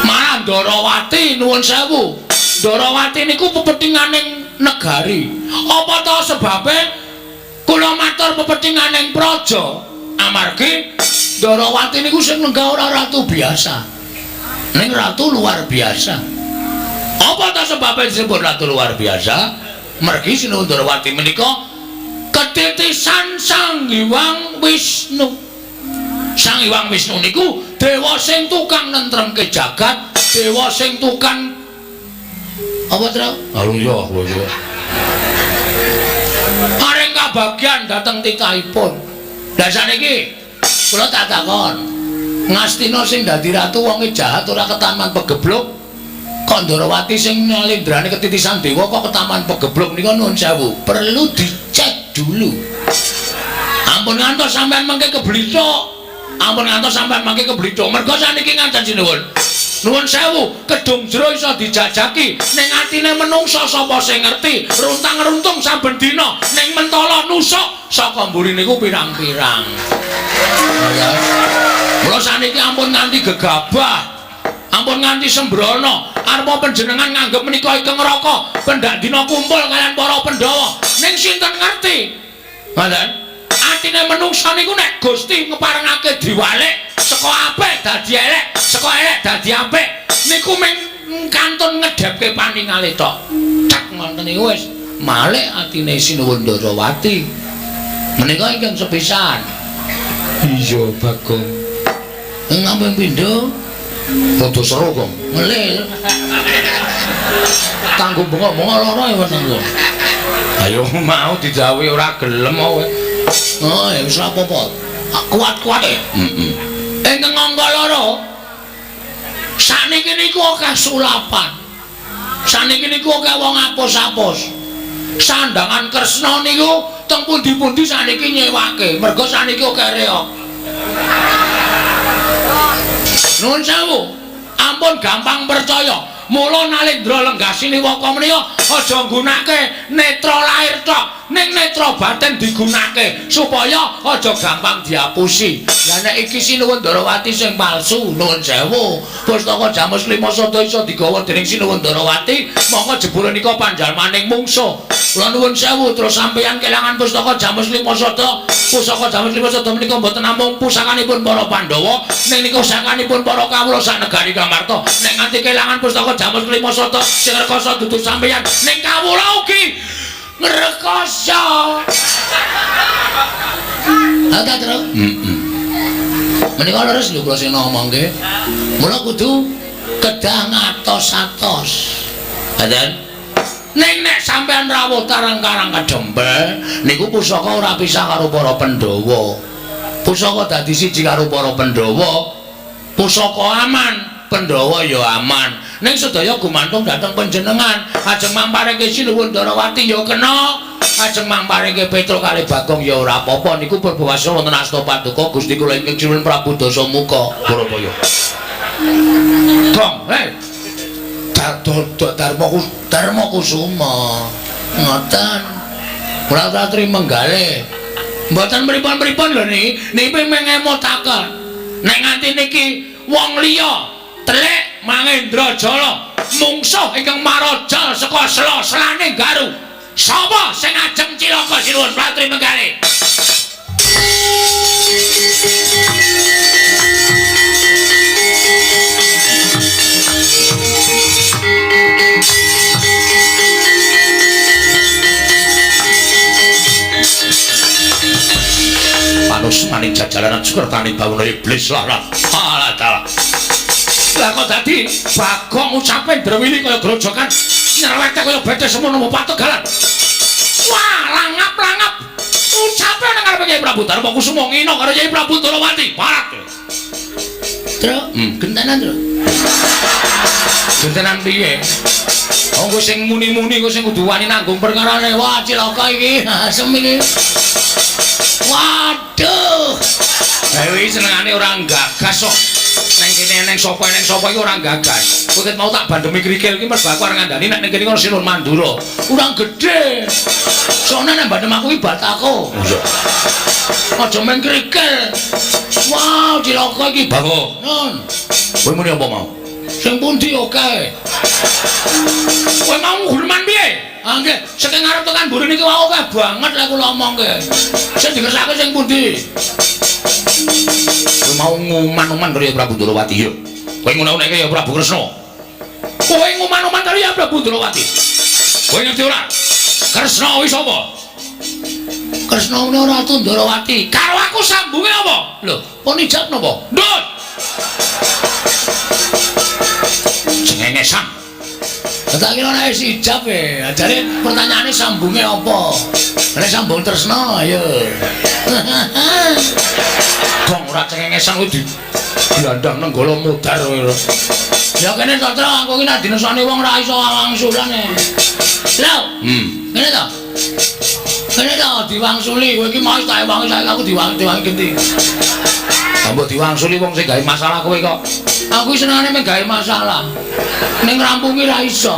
Malah Ndrawati nuwun sewu. Ndrawati niku pepethingane negari. Apa ta sebabe kula matur pepethingane praja? Amargi Ndrawati niku sing lenggah ora ratu biasa. Ning ratu luar biasa. Apa ta sebabnya disebut ratu luar biasa? Mergi Sinuwun Ndrawati menika ketitisan Sang Hyang Wisnu. Sang Hyang Wisnu niku dewa sing tukang nentremke jagat, dewa sing tukang apa Tru? Iya. Areng kabagyan dhateng titahipun. Lah saniki kula tak takon. Ngastina sing dadi ratu wonge jahat ora ketaman pegebluk. Kok Ndarawati sing nalindrane ketitisan dewa kok ketaman pegebluk nika nuwun sewu. Perlu dicek dulu. Ampun ngantos sampean mengke keblithuk. Ampun ngantos sampean mangke keblithuk. Mergo saniki ngaten sinuwun. Nuwun sewu, kedung jero iso dijajaki. Ning atine menungsa sapa sing ngerti? Runtang-runtung saben dina ning mentala nusuk saka mburi niku pirang-pirang. Ya. Mula saniki ampun nganti gegabah. Ampun nganti sembrono. Arep panjenengan nganggep menika Igeng Raka pendak dina kumpul kalian para Pandhawa. Ning sinten ngerti? Ngoten. Atine menungsa niku nek Gusti ngeparengake diwalik saka apik dadi elek, saka elek dadi apik niku mung kantun ngedhepke paningale tok. Cak ngoten niku wis malih atine Sinuwun Ndarawati. Menika ingkang sepisan. Iya, Bagong. Ngampun pindho Foto seru, Gong. ngelil. Kanggo bengok-bengok lara ya wonten. Ayo mau didhawuhi ora gelem kowe. Oh, ya wis apa-apa. Kuat-kuat ya. Ingkang angka loro. Saniki niku akeh sulapan. Saniki niku akeh wong apus-apus. Sandangan Kresna niku teng pundi-pundi saniki nyewake. Mergo saniki akeh reok. Nuwun sewu. Ampun gampang percaya. Mula Nalendra Lenggasini Waka menika aja nggunakake netra lahir tok, ning netra batin digunakake supaya aja gampang diapusi. Lah nek iki Sinuwun Ndarawati sing palsu, nuwun sewu. Pustaka Jamus Lima Sada iso digawa dening Sinuwun Ndarawati, mongko jebule nika panjalmaning mungsuh. Kula nuwun sewu terus sampeyan kelangan Pustaka Jamus Lima Sada. Pusaka Jamus Lima Sada menika mboten namung pusakanipun para Pandhawa, ning nika pusakanipun para kawula sak negari Kamarta. Nek nganti kelangan Pustaka Jamus Lima Sada sing rekoso dudu sampeyan, ning kawula ugi ngrekoso. Ada terus? Menika leres lho kula sing ngomongke. Mula kudu kedah ngatos-atos. Ngaten. Ning nek sampean rawuh karang-karang kadempel niku pusaka ora pisah karo para Pandhawa. Pusaka dadi siji karo para Pandhawa. Pusaka aman, Pandhawa ya aman. Ning sedaya gumantung dhateng panjenengan. Ajeng mamparake Sinuwun Ndarawati ya kena. Ajeng mamparake Petruk kali Bagong ya ora apa-apa. Niku berbawasa wonten asta paduka Gusti kula ingkang Sinuwun Prabu Dasamuka Barapaya. Gong, Dharma Kusuma. Ngoten. Kula ratri menggalih. Mboten pripun-pripun lho niki mengemutaken. Nek nganti niki wong liya telik Mangendrajala mungsuh ingkang marajal saka sela-selane Garu. Sapa sing ajeng cilaka Sinuwun ratri menggalih? Panus maning jajalanan Sukertani bawuna iblis lara. Alah dalah. Lah kok dadi Bagong ucape Ndrawili kaya grojokan, nyerwete kaya bedhe semono patugalan. Wah, langap-langap. Ucape nang ngarepe Kyai Prabu Dharma Kusuma ngina karo Kyai Prabu Ndarawati. Parat. Tru, gentenan, Tru. Gentenan piye? Wong sing muni-muni kok sing kudu wani nanggung perkarane. Wah, cilaka iki. Asem iki. Waduh. Dewi senengane ora gagas kok. Neng kene neng sapa iki ora gagas. Kowe ket mau tak bandemi krikil iki mergo aku arep ngandani nek ning kene ana Sinuwun Mandura. Urang gedhe. Soale nek bandem aku iki batako. Aja men krikil. Wah, cilaka iki. Bago. Nun. Kowe muni apa mau? Sing pundi oke. Kowe mau ngurman piye? Ah nggih, saking ngarep tekan mburi niki wae akeh banget lek kula omongke. Sing dikersake sing pundi? Kowe mau nguman-uman karo Prabu Ndarawati ya. Kowe ngunak-unake ya Prabu Kresna. Kowe nguman-uman karo ya Prabu Ndarawati. Kowe ngerti ora? Kresna kuwi sapa? Kresna kuwi Ratu Ndarawati. Karo aku sambunge apa? Lho, Pun ijab napa? Ndut. Cengengesan. Tak kira nek wis ijab e, jare pertanyaane sambunge apa? Nek sambung tresna ayo. Gong ora cengengesan kuwi diandang nenggala mudar kowe. Ya kene Sastra aku ki nek dinesani wong ora iso wangsulan e. Lho. Kene to. Kene to diwangsuli kowe iki mau tak wangi saiki aku diwangi genti. Mbok diwangsuli wong sing gawe masalah kowe kok. Aku senengane mek gawe masalah. Ning ngrampungi ra iso.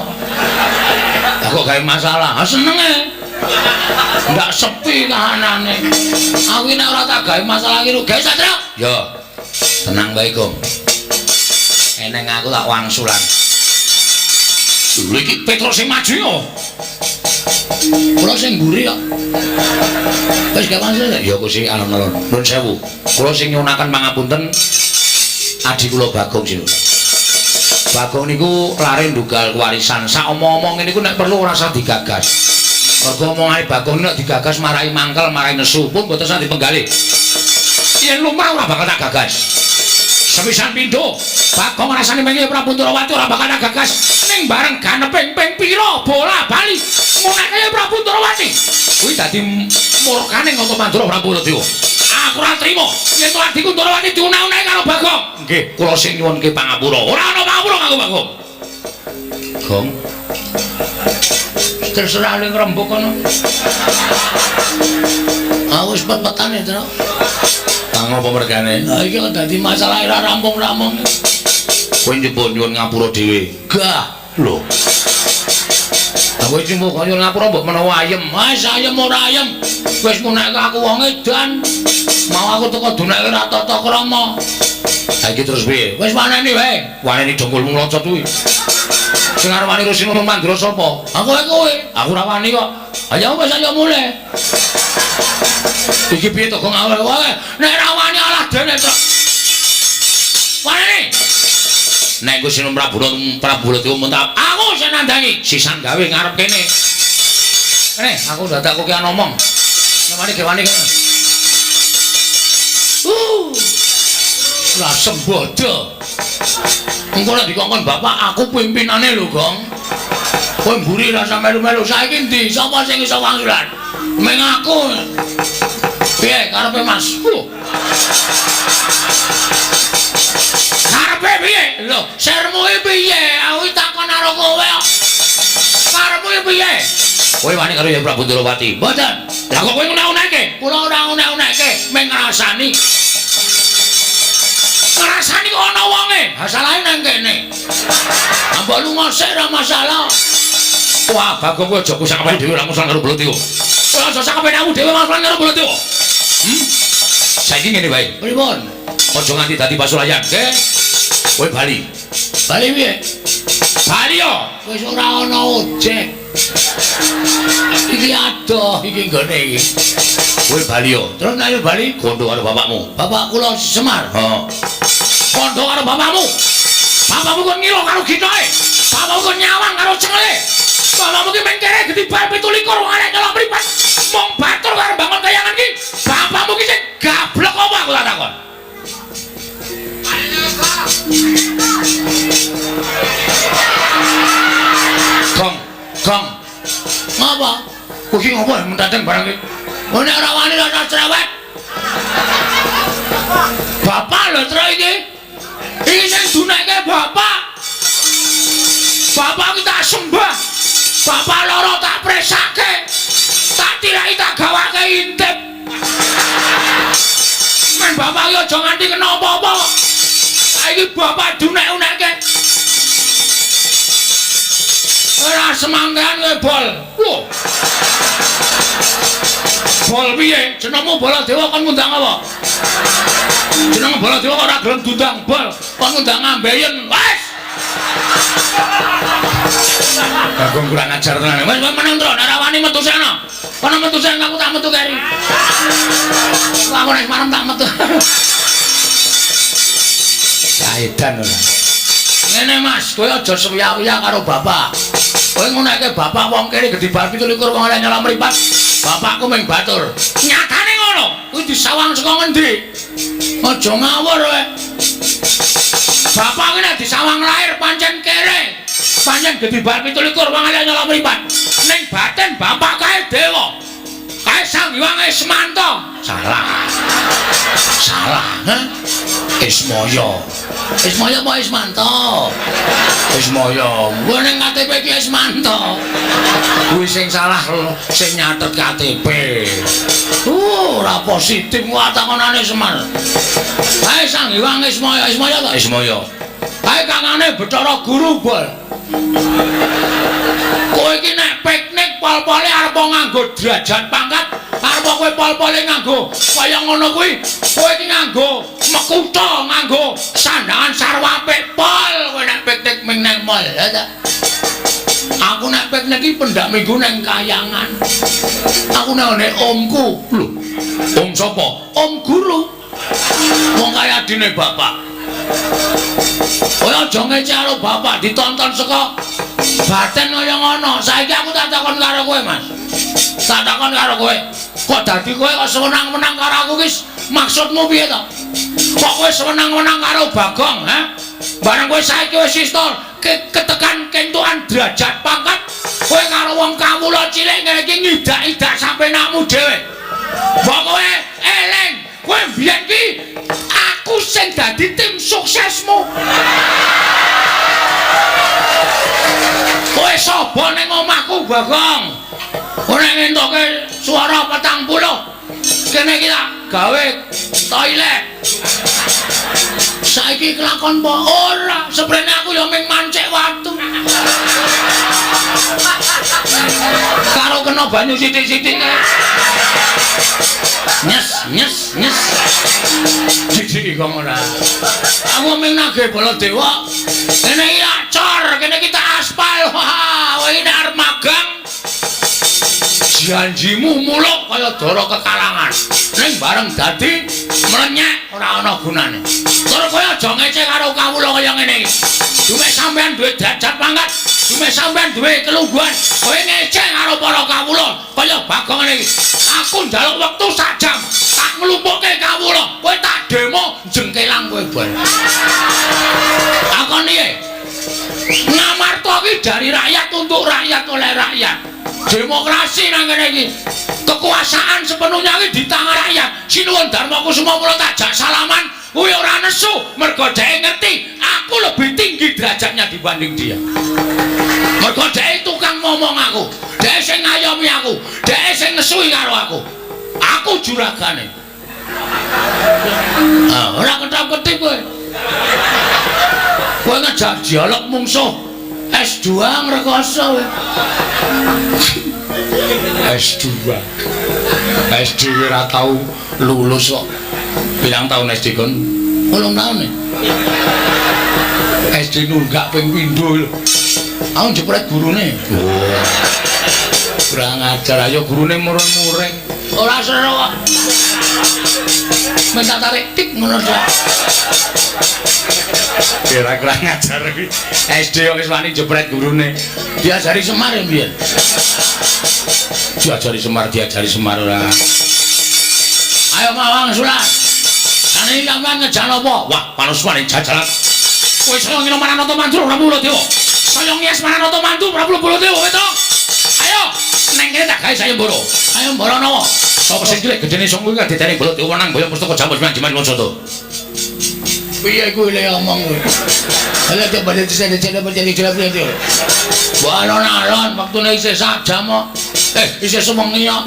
Aku gawe masalah. Senenge. Ndak sepi kahanane. Aku nek ora tak gawe masalah iki gawe Sastra. Yo. Tenang bae, Gong. Eneng aku tak wangsulan. Lho iki Petrus sing maju yo. Kula sing mburi kok. Wis gak masalah. Ya Gusti alon-alon. Nuwun sewu. Kula sing nyuwunaken pangapunten adi kula Bagong sinu. Bagong niku lare ndugal warisan. Sak omong-omong niku nek perlu ora usah digagas. Mergo omongane Bagong nek digagas marai mangkel, marai nesu pun boten usah dipenggalih. Yen lumrah ora bakal tak gagas. Sepisan pindho, Bagong rasane mengi Prabu Ndrawati ora bakal tak gagas. Ning bareng ganeping ping pira bola bali munake Prabu Ndrawati. Kuwi dadi murkane Ngata Mandura Prabu Baladewa. Aku ora trima yen to adiku Ndrawati diunah-unahi karo Bagong. Nggih, kula sing nyuwunke pangapura. Ora ana pangapura kanggo Bagong. Gong. Terserah ning rembug kono. Wis pet-petane to. Kang apa mergane? Lah iki kok dadi masalah ora rampung-rampung. Kowe njebon nyuwun ngapura dhewe. Gah, Lho. Aku iki mbok kaya ngapura mbok menawa ayem. Mas ayem ora ayem. Wis munake aku wong edan. Mau aku teko dunake ra tata krama. Ha iki terus piye? Wis waneni wae. Waneni dongkulmu locot kuwi. Sing arep wani Rusina Mandura sapa? Aku wae kowe. Aku ora wani kok. Ayo wis ayo mulai. Iki piye to Gong awake Wae, nek ra wani alah dene to. Waneni. Nek Gusti Prabu Baladewa muntap, Aku sing nandangi. sisan gawe ngarep kene. Kene, aku dadak kok ki ngomong. Nemani gewani kene. Lah sembodo. Engko nek dikongkon bapak aku pimpinane lho, Gong. Kowe mburi rasa melu-melu saiki ndi? Sapa sing iso wangsulan? Meng aku. Piye karepe Mas? Karepe piye? Lho, sermu iki piye? Aku takon karo kowe kok. Karepmu iki piye? Kowe wani karo Hyang Prabu Ndrawati. Mboten. Lah kok kowe ngune-uneke? Kula ora ngune-uneke, meng ngrasani. Ngrasani kok ana wonge. Masalahe nang kene. Ambok lunga sik ora masalah. Wah, Bagong kowe aja kusang-kusang dhewe langsung karo Baladewa. Kowe aja sakabehane aku dhewe masalah karo Baladewa. Saiki ngene wae. Pripun? Aja nganti dadi pasulayan, nggih. Kowe bali. Bali piye? Bali yo. Wis ora ana ojek. Iki adoh iki nggone iki. Kowe bali yo. Terus nek bali Kondo karo bapakmu. bapak kula Semar. Heeh. Kondo karo bapakmu. Bapakmu kok ngilo karo gitoke. Bapakmu kok nyawang karo cengele. Bapakmu ki mengkere gedibar 17 wong arek nyolong mripat. Mong batur karo bangun kayangan ki. Bapakmu ki sing gablek apa aku tak takon. Gong. Ngapa? Kowe iki ngopo mentateng barang iki? Nek ora wani ora cerewet. Bapak lho tro iki. Iki sing duneke bapak. Bapak ki tak sembah. Bapak loro tak presake. Tak tirai tak gawake intip. Men bapak ki aja nganti kena apa-apa. Saiki bapak dunek-uneke. Ora semanggan kowe bol. Lho. Bol piye? Jenengmu Baladewa kon ngundang apa? Jeneng Baladewa kok ora gelem diundang bol. Kon ngundang ambeien. Wes. Bagong kurang ajar tenan. Wes meneng tro, nek rawani metu sana. Kono metu sana aku tak metu keri. Aku nek marem tak metu. Saedan ora. Ngene Mas, kowe aja suya-uya karo bapak. Kowe nguneke bapak wong kene gedibar 17 wong arek nyolong mripat. Bapakku mung batur. Nyatane ngono. Kuwi disawang saka ngendi? Aja ngawur kowe. Bapak kene disawang lahir pancen kere. Pancen gedhi bar 17 wong ali nyala mripat. Ning batin bapak kae dewa. Kae Sang Hyang Ismanta. Salah. Salah, ha? Ismaya. Ismaya apa Ismanta? Ismaya. Kuwi ning KTP ki Ismanta. Kuwi sing salah sing nyatet KTP. Ora positif wae takonane Semar. Kae Sang Hyang Ismaya, Ismaya ta? Ismaya. Kae kangane Bathara Guru bol. Kowe iki nek piknik pol-pole arep nganggo derajat pangkat, arep kowe pol-pole nganggo kaya ngono kuwi, kowe iki nganggo mekutha, nganggo sandangan sarwa apik pol kowe nek piknik ming nang mall, ya ta? Aku nek piknik iki pendak minggu nang kayangan. Aku nang omku. Lho, om sapa? Om guru. Wong kaya adine bapak. Kowe aja ngece karo bapak ditonton saka batin kaya ngono. Saiki aku tak takon karo kowe, Mas. Tak takon karo kowe. Kok dadi kowe kok seneng-menang karo aku ki maksudmu piye to? Kok kowe seneng-menang karo Bagong, ha? Bareng kowe saiki wis istol ketekan kentukan derajat pangkat, kowe karo wong kawula cilik ngene iki ngidak-idak sampe nakmu dhewe. Mbok kowe eling, kowe mbiyen ki aku sing dadi tim suksesmu. Kowe sapa ning omahku, Bagong? Ora ngentoke suara 40. Kene iki tak gawe toilet. Saiki kelakon po ora, seprene aku ya ming mancik watu. Karo kena banyu sithik-sithik. Nyes. Sithik kok ora. Aku ming nagih Baladewa. Kene iki acor, kene kita aspal. Wah, kowe nek arep magang janjimu muluk kaya dara kekalangan. Ning bareng dadi mlenyek ora ana gunane. Terus kowe aja ngece karo kawula kaya ngene iki. Dume sampean duwe derajat pangkat, dume sampean duwe kelungguhan, kowe ngece karo para kawula kaya Bagong ngene iki. Aku njaluk wektu sak jam, tak nglumpukke kawula, kowe tak demo jengkelang kowe bar. Takon piye? Ngamarta iki dari rakyat untuk rakyat oleh rakyat. Demokrasi nang kene iki. Kekuasaan sepenuhnya iki di tangan rakyat. Sinuwun Darmakusuma kula tajak salaman, kuwi ora nesu mergo dhek ngerti aku lebih tinggi derajatnya dibanding dia. Mergo dhek tukang ngomong aku, dhek sing ngayomi aku, dhek sing nesui karo aku. Aku juragane. Ora ketap-ketip kowe. Kowe ngejak dialog mungsuh. S2 ngrekoso kowe. S2. SD ora tau lulus kok. Pirang tahun SD kon? 8 tahun nih. SD nunggak ping pindho lho. Aku jepret gurune. Kurang ajar ayo gurune mureng-mureng. Ora seru kok. Minta tarik tik ngono sak. Kira kurang ajar iki. SD wis wani jepret gurune. Diajari Semar ya mbiyen. Diajari Semar ora. Ayo mawang surat. Kan iki sampean ngejan apa? Wah, panuswane jajalan. Kowe saya ngino Mananoto Mandur Prabu Baladewa. Saya ngias Mananoto Mandur Prabu Baladewa to. Ayo, neng kene tak gawe sayembara. Sayembara napa? Sapa sing cilik gedene sing kuwi kadidane Baladewa nang boyong pustaka Jampus Jimat Wonosoto. Piye kuwi le omong kowe? Ala coba dicene-cene berjadi jelek yo. Alon-alon waktune isih sak jam kok. Isih sewengi kok.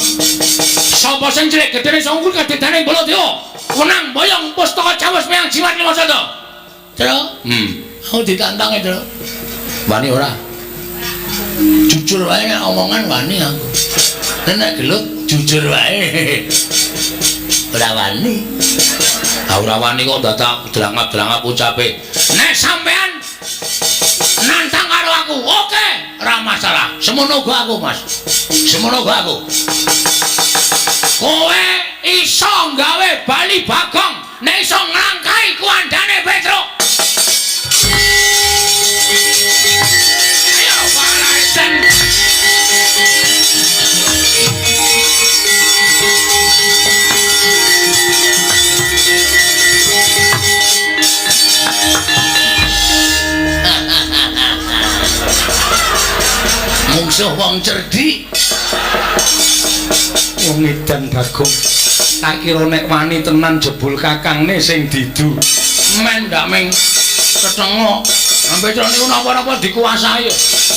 Sapa sing cilik gedene sing kuwi kadidane Baladewa? Wenang boyong pustaka Jampus Jimat Wonosoto. Terus? Aku ditantang itu. Wani ora? Jujur wae nek omongan wani aku. Nek gelut jujur wae. Ora wani. Ora wani kok dadak delangap-delangap ucape. Nek sampean nantang karo aku, oke, ora masalah. Semono go aku, Mas. Semono go aku. Kowe iso gawe bali Bagong, nek iso nglangkai kuandane Petruk. Ayo balasen. mungsuh wong cerdik. Wong edan Bagong. Tak kira nek wani tenan jebul kakangne sing didu. Men ndak meng ketengok. Petro niku napa-napa dikuasai.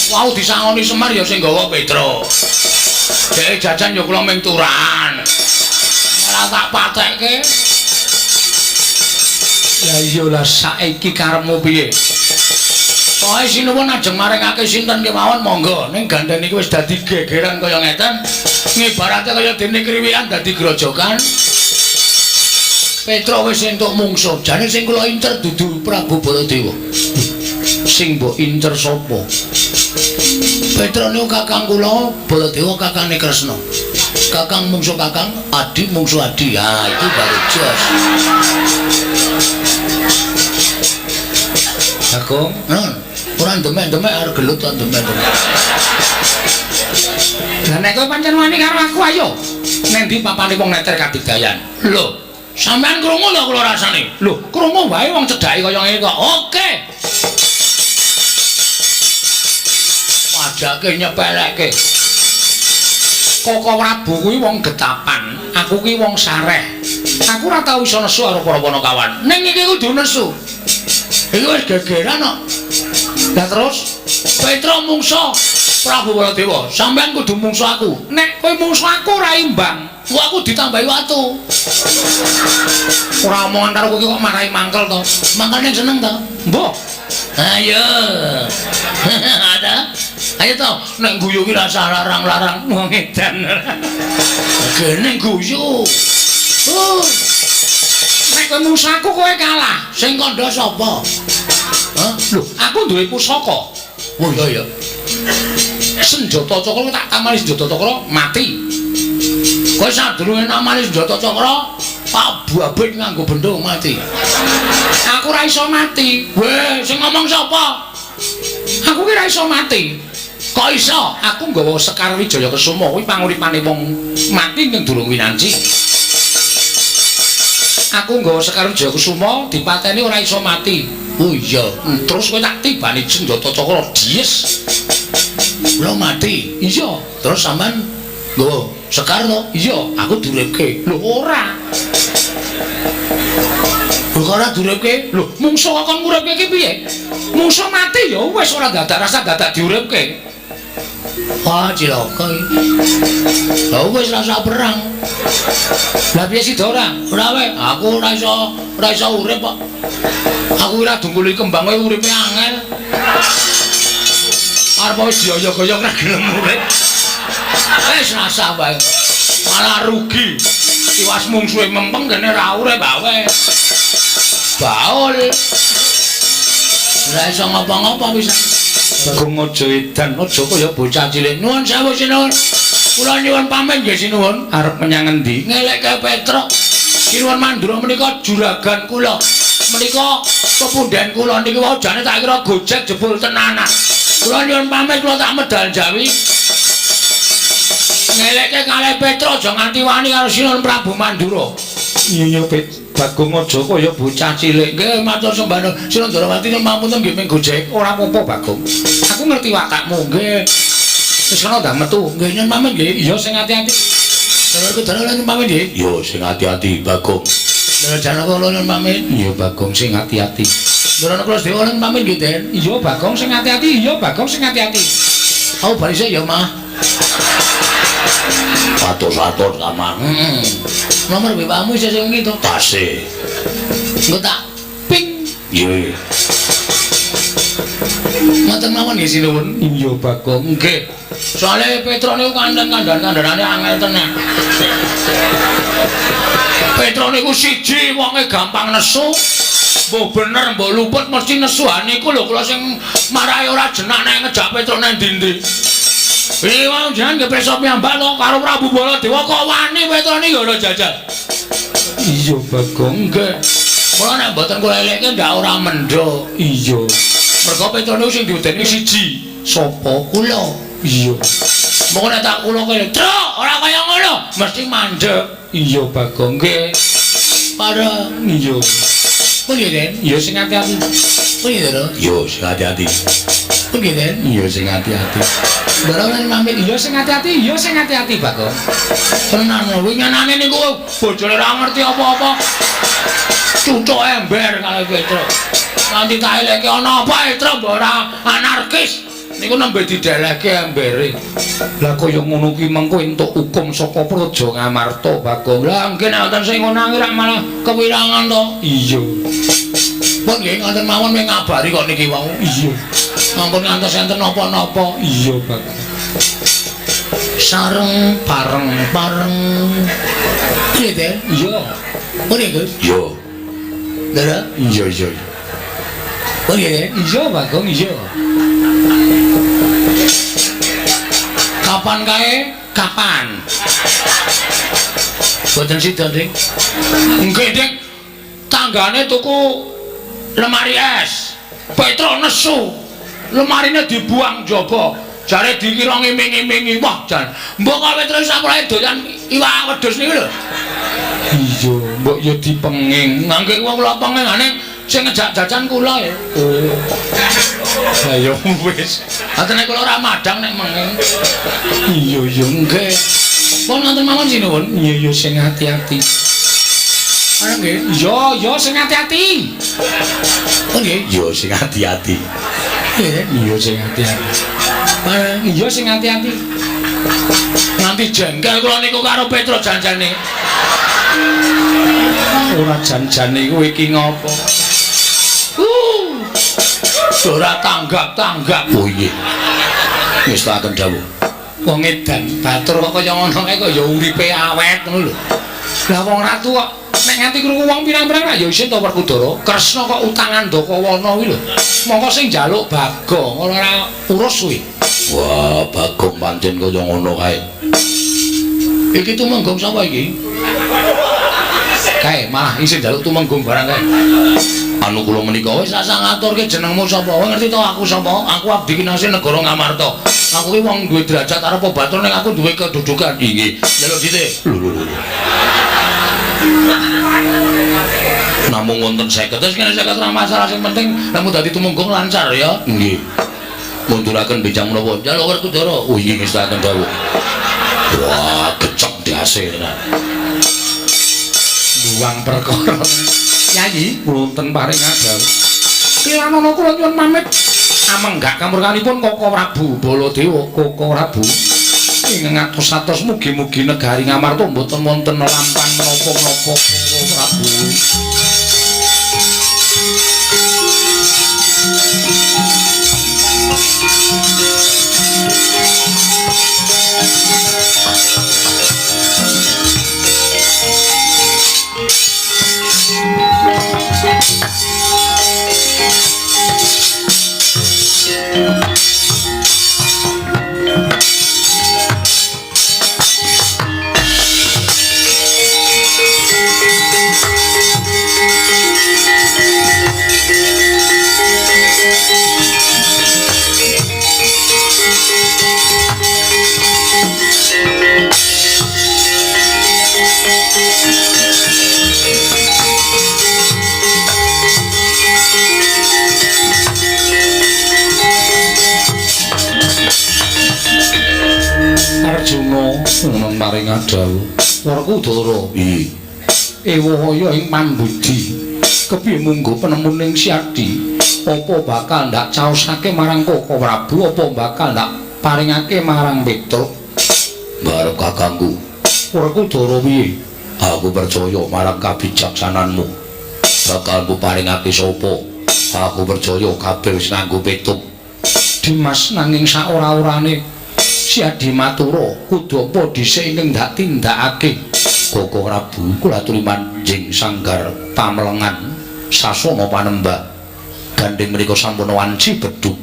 Wau disangoni Semar ya sing gawa Petro. Dhek jajan ya kula ming turan. Ora tak patekke. Ya iya lah saiki karepmu piye? Pokoke sinuwun ajeng maringake sinten kemawon monggo. Ning gandhen iki wis dadi gegeran kaya ngeten. Ngibarate kaya dene kriwikan dadi grojokan. Petro wis entuk mungsuh. Jane sing kula incer dudu Prabu Baladewa. Sing mbok incer sapa? Petro niku kakang kula, Baladewa kakangane Kresna. Kakang mungsuh kakang, adik mungsuh adik. Ha, itu baru jos. Bagong, ora demek-demek arep gelut to demek-demek. lah nek kowe pancen wani karo aku ayo. Nek ndi papane wong neter kabidayan? Lho, sampean krungu lho kula rasane. Lho, krungu wae wong cedhake kaya ngene kok. Oke. Pajake nyepeleke. Koko Prabu kuwi wong getapan, aku kuwi wong sareh. Aku ora tau iso nesu karo para Panakawan. Ning iki kudu nesu. Iki wis gegeran kok. Lah terus Petro mungsuh Prabu Baladewa, sampean kudu mungsuh aku. nek kowe mungsuh aku ora imbang. Wah, aku ditambahi watu. Ora omongan karo kowe kok marahi mangkel to. Mangkane seneng to? Mbok, Ayo. Ada. Ayo to, nek guyu ki rasa larang-larang wong edan. gene guyu. Nek kowe mungsuh aku kowe kalah. Sing kandha sapa? Hah? Lho, aku duwe pusaka. Oh iya ya. Senjata cakra tak tamani senjata cakra mati. Kowe sadurunge namani senjata cakra, Pak Babit nganggo bendho mati. Aku ora iso mati. Weh, sing ngomong sapa? Aku ki ora iso mati. Kok iso? Aku nggawa Sekar Wijaya Kesuma kuwi panguripane wong mati ning durung winanci. Aku nggawa Sekar Wijaya Kesuma dipateni ora iso mati. Oh iya. Terus kowe tak tibani senjata cakra dies. Lo mati. Iya. Terus sampean nggawa Sekar to? Iya, Aku duripke. lho ora. Kok ora duripke? Lho, mungsuh kok kon nguripke iki piye? Mungsuh mati ya wis ora dadak rasa dadak diuripke. Wah, cilaka iki. Lah wis rasa perang. Lah piye sida ora? Ora wae, aku ora iso urip kok. Aku ora dungkuli kembang kowe uripe angel. Arep wis dioyok-oyok ora gelem urip. Wis rasa wae. Malah rugi. Tiwas mungsuhe mempeng kene ra urip wae. Baul. Ora iso ngapa-ngapa bisa. Bagong aja edan, aja kaya bocah cilik. Nuwun sewu sinuwun. Kula nyuwun pamit nggih sinuwun. Arep menyang endi? Ngelekke Petro. Sinuwun mandura menika juragan kula. Menika pepunden kula niki wau jane tak kira gojek jebul tenanan. Kula nyuwun pamit kula tak medal jawi. Ngelekke kalih Petro aja nganti wani karo Sinuwun Prabu Mandura. Iya Bagong aja kaya bocah cilik. Nggih matur sembah Sinuwun Darawati nyuwun pamunten nggih ming gojek. Ora apa-apa Bagong. Aku ngerti watakmu. Nggih. Wis ana ndang metu. Nggih nyuwun pamit nggih. Iya sing ati-ati. Saudaraku dalan nyuwun pamit nggih. Yo sing ati-ati Bagong. Saudara kula nyuwun pamit. Iya Bagong sing ati-ati. Saudara kula Dewa nyuwun pamit nggih, Den. Iya Bagong sing ati-ati. Iya Bagong sing ati-ati. Aku barise ya, Mah. Atur-atur Kamang. Nomor BPA-mu isih sing ngi to? Tasih. Engko tak ping. Iya. Ngoten mawon nggih sinuwun. Iya Bagong. Nggih. Soale Petro niku kandhan-kandhanane angel tenan. Petro niku siji wonge gampang nesu. Mbok bener mbok luput mesti nesu. Ha niku lho kula sing marahi ora jenak nek ngejak Petro nang ndi-ndi. Iki wong jenengan nggih preso piyambak to karo Prabu Baladewa kok wani Petro niki ora jajal. Iya Bagong. Nggih. Mula nek mboten kula elekke ndak ora mendho. Iya. Mergo Petro niku sing diwedeni siji. Sopo? Kula. Iya. Moko nek tak kula kene, "Truk, ora kaya ngono." Mesti mandeg. Iya Bagong. Nggih. Para Iya. pundi Den? Iya sing ati-ati. Pundi to? Iya sing ati-ati. Begitu. Iya sing ati-ati. Barang mamit Iya sing ati-ati, Bagong. tenan winginane niku bojone ora ngerti apa-apa. Cucuk ember kali Petro. Nanti tak eleke ana apa Petro mbok ora anarkis. Niku nembe didelehke embere. Lah kaya ngono kuwi mengko entuk hukum saka Praja Ngamarta, Bagong. Lah nggih nek wonten sing ngono rak malah kewirangan to. Iya. Pun nggih ngoten mawon mung ngabari kok niki wau. Iya. Ampun ngantos enten napa-napa. Iya, Bagong. Sareng pareng-pareng. Gitu. Iya. Pun nggih. Iya. Dara. Iya. Pun nggih. Iya, Bagong, iya. Kapan kae? Kapan? Boten sida, Dik. Nggih, Dik. Tanggane tuku lemari es. Petro nesu. Lemarine dibuang jaba. Jare dikira ngiming-imingi. Wah, jan. Mbok kok Petro sampurae doyan iwak wedhus niku lho. Iya, mbok ya dipenging. Nggih wong kula pengingane sing ngejak jajan kula ya. Oh. Ayo wis. Atene kula ora madang nek menging. Iya, Nggih. Pun ngoten mawon sinuwun. Iya, sing ati-ati. Ana nggih. Iya, sing ati-ati. Pun nggih. Iya, sing ati-ati. Iya, sing ati-ati. Iya, sing ati-ati. Nganti jengkel kula niku karo Petro janjane. Ora janjane kowe iki ngopo? Ora tanggap-tanggap. Oh iya. Wis tak akan dawuh. Wong edan batur kok kaya ngono kae kok ya uripe awet ngono lho. Lah wong ratu kok nek nganti krungu wong pirang-pirang ya isin to Werkudara. Kresna kok utangan Ndakawana kuwi lho. Mongko sing njaluk Bagong ora urus kuwi. Wah, Bagong pancen kaya ngono kae. Iki tumenggung sapa iki? Kae malah isin njaluk tumenggung barang kae. Anu kula menika wis rasa ngaturke jenengmu sapa? Kowe ngerti to aku sapa? Aku abdi kinasih negara Ngamarta. Aku ki wong duwe derajat arepa batur ning aku duwe kedudukan. Nggih. Njaluk sithik. Lho. Namung wonten 50 terus kene 50 ora masalah sing penting namun dadi tumenggung lancar ya. Nggih. Munduraken bijang menapa? Njaluk Werkudara. Oh iya ngestaken dawuh. Wah, gecek diase tenan. Buang perkara. Yayi, wonten paring dawuh. Kilanana kula nyuwun pamit. Amenggak kamurkanipun Koko Prabu Baladewa, Koko Prabu. Ing ngatos-atos mugi-mugi negari Ngamarta mboten wonten lampan menapa-menapa Koko Prabu. Arjuna nang maring dawuh. Werkudara, Iya. ewaya ing pambudi. Kepiye munggo penemuning Siadi? Apa bakal ndak caosake marang Koko Prabu apa bakal ndak paringake marang Petruk? Barep kakangku. Werkudara piye? Aku percaya marang kabijaksananmu. Bakal ku paringake sapa? Aku percaya kabeh wis nganggo petuk. Dimas nanging saora-orane Siadi matura kudu apa dhisik ing ndak tindakake. Koko Prabu kula aturi manjing sanggar pamelengan sasana panembah. Gandeng menika sampun wanci bedhug.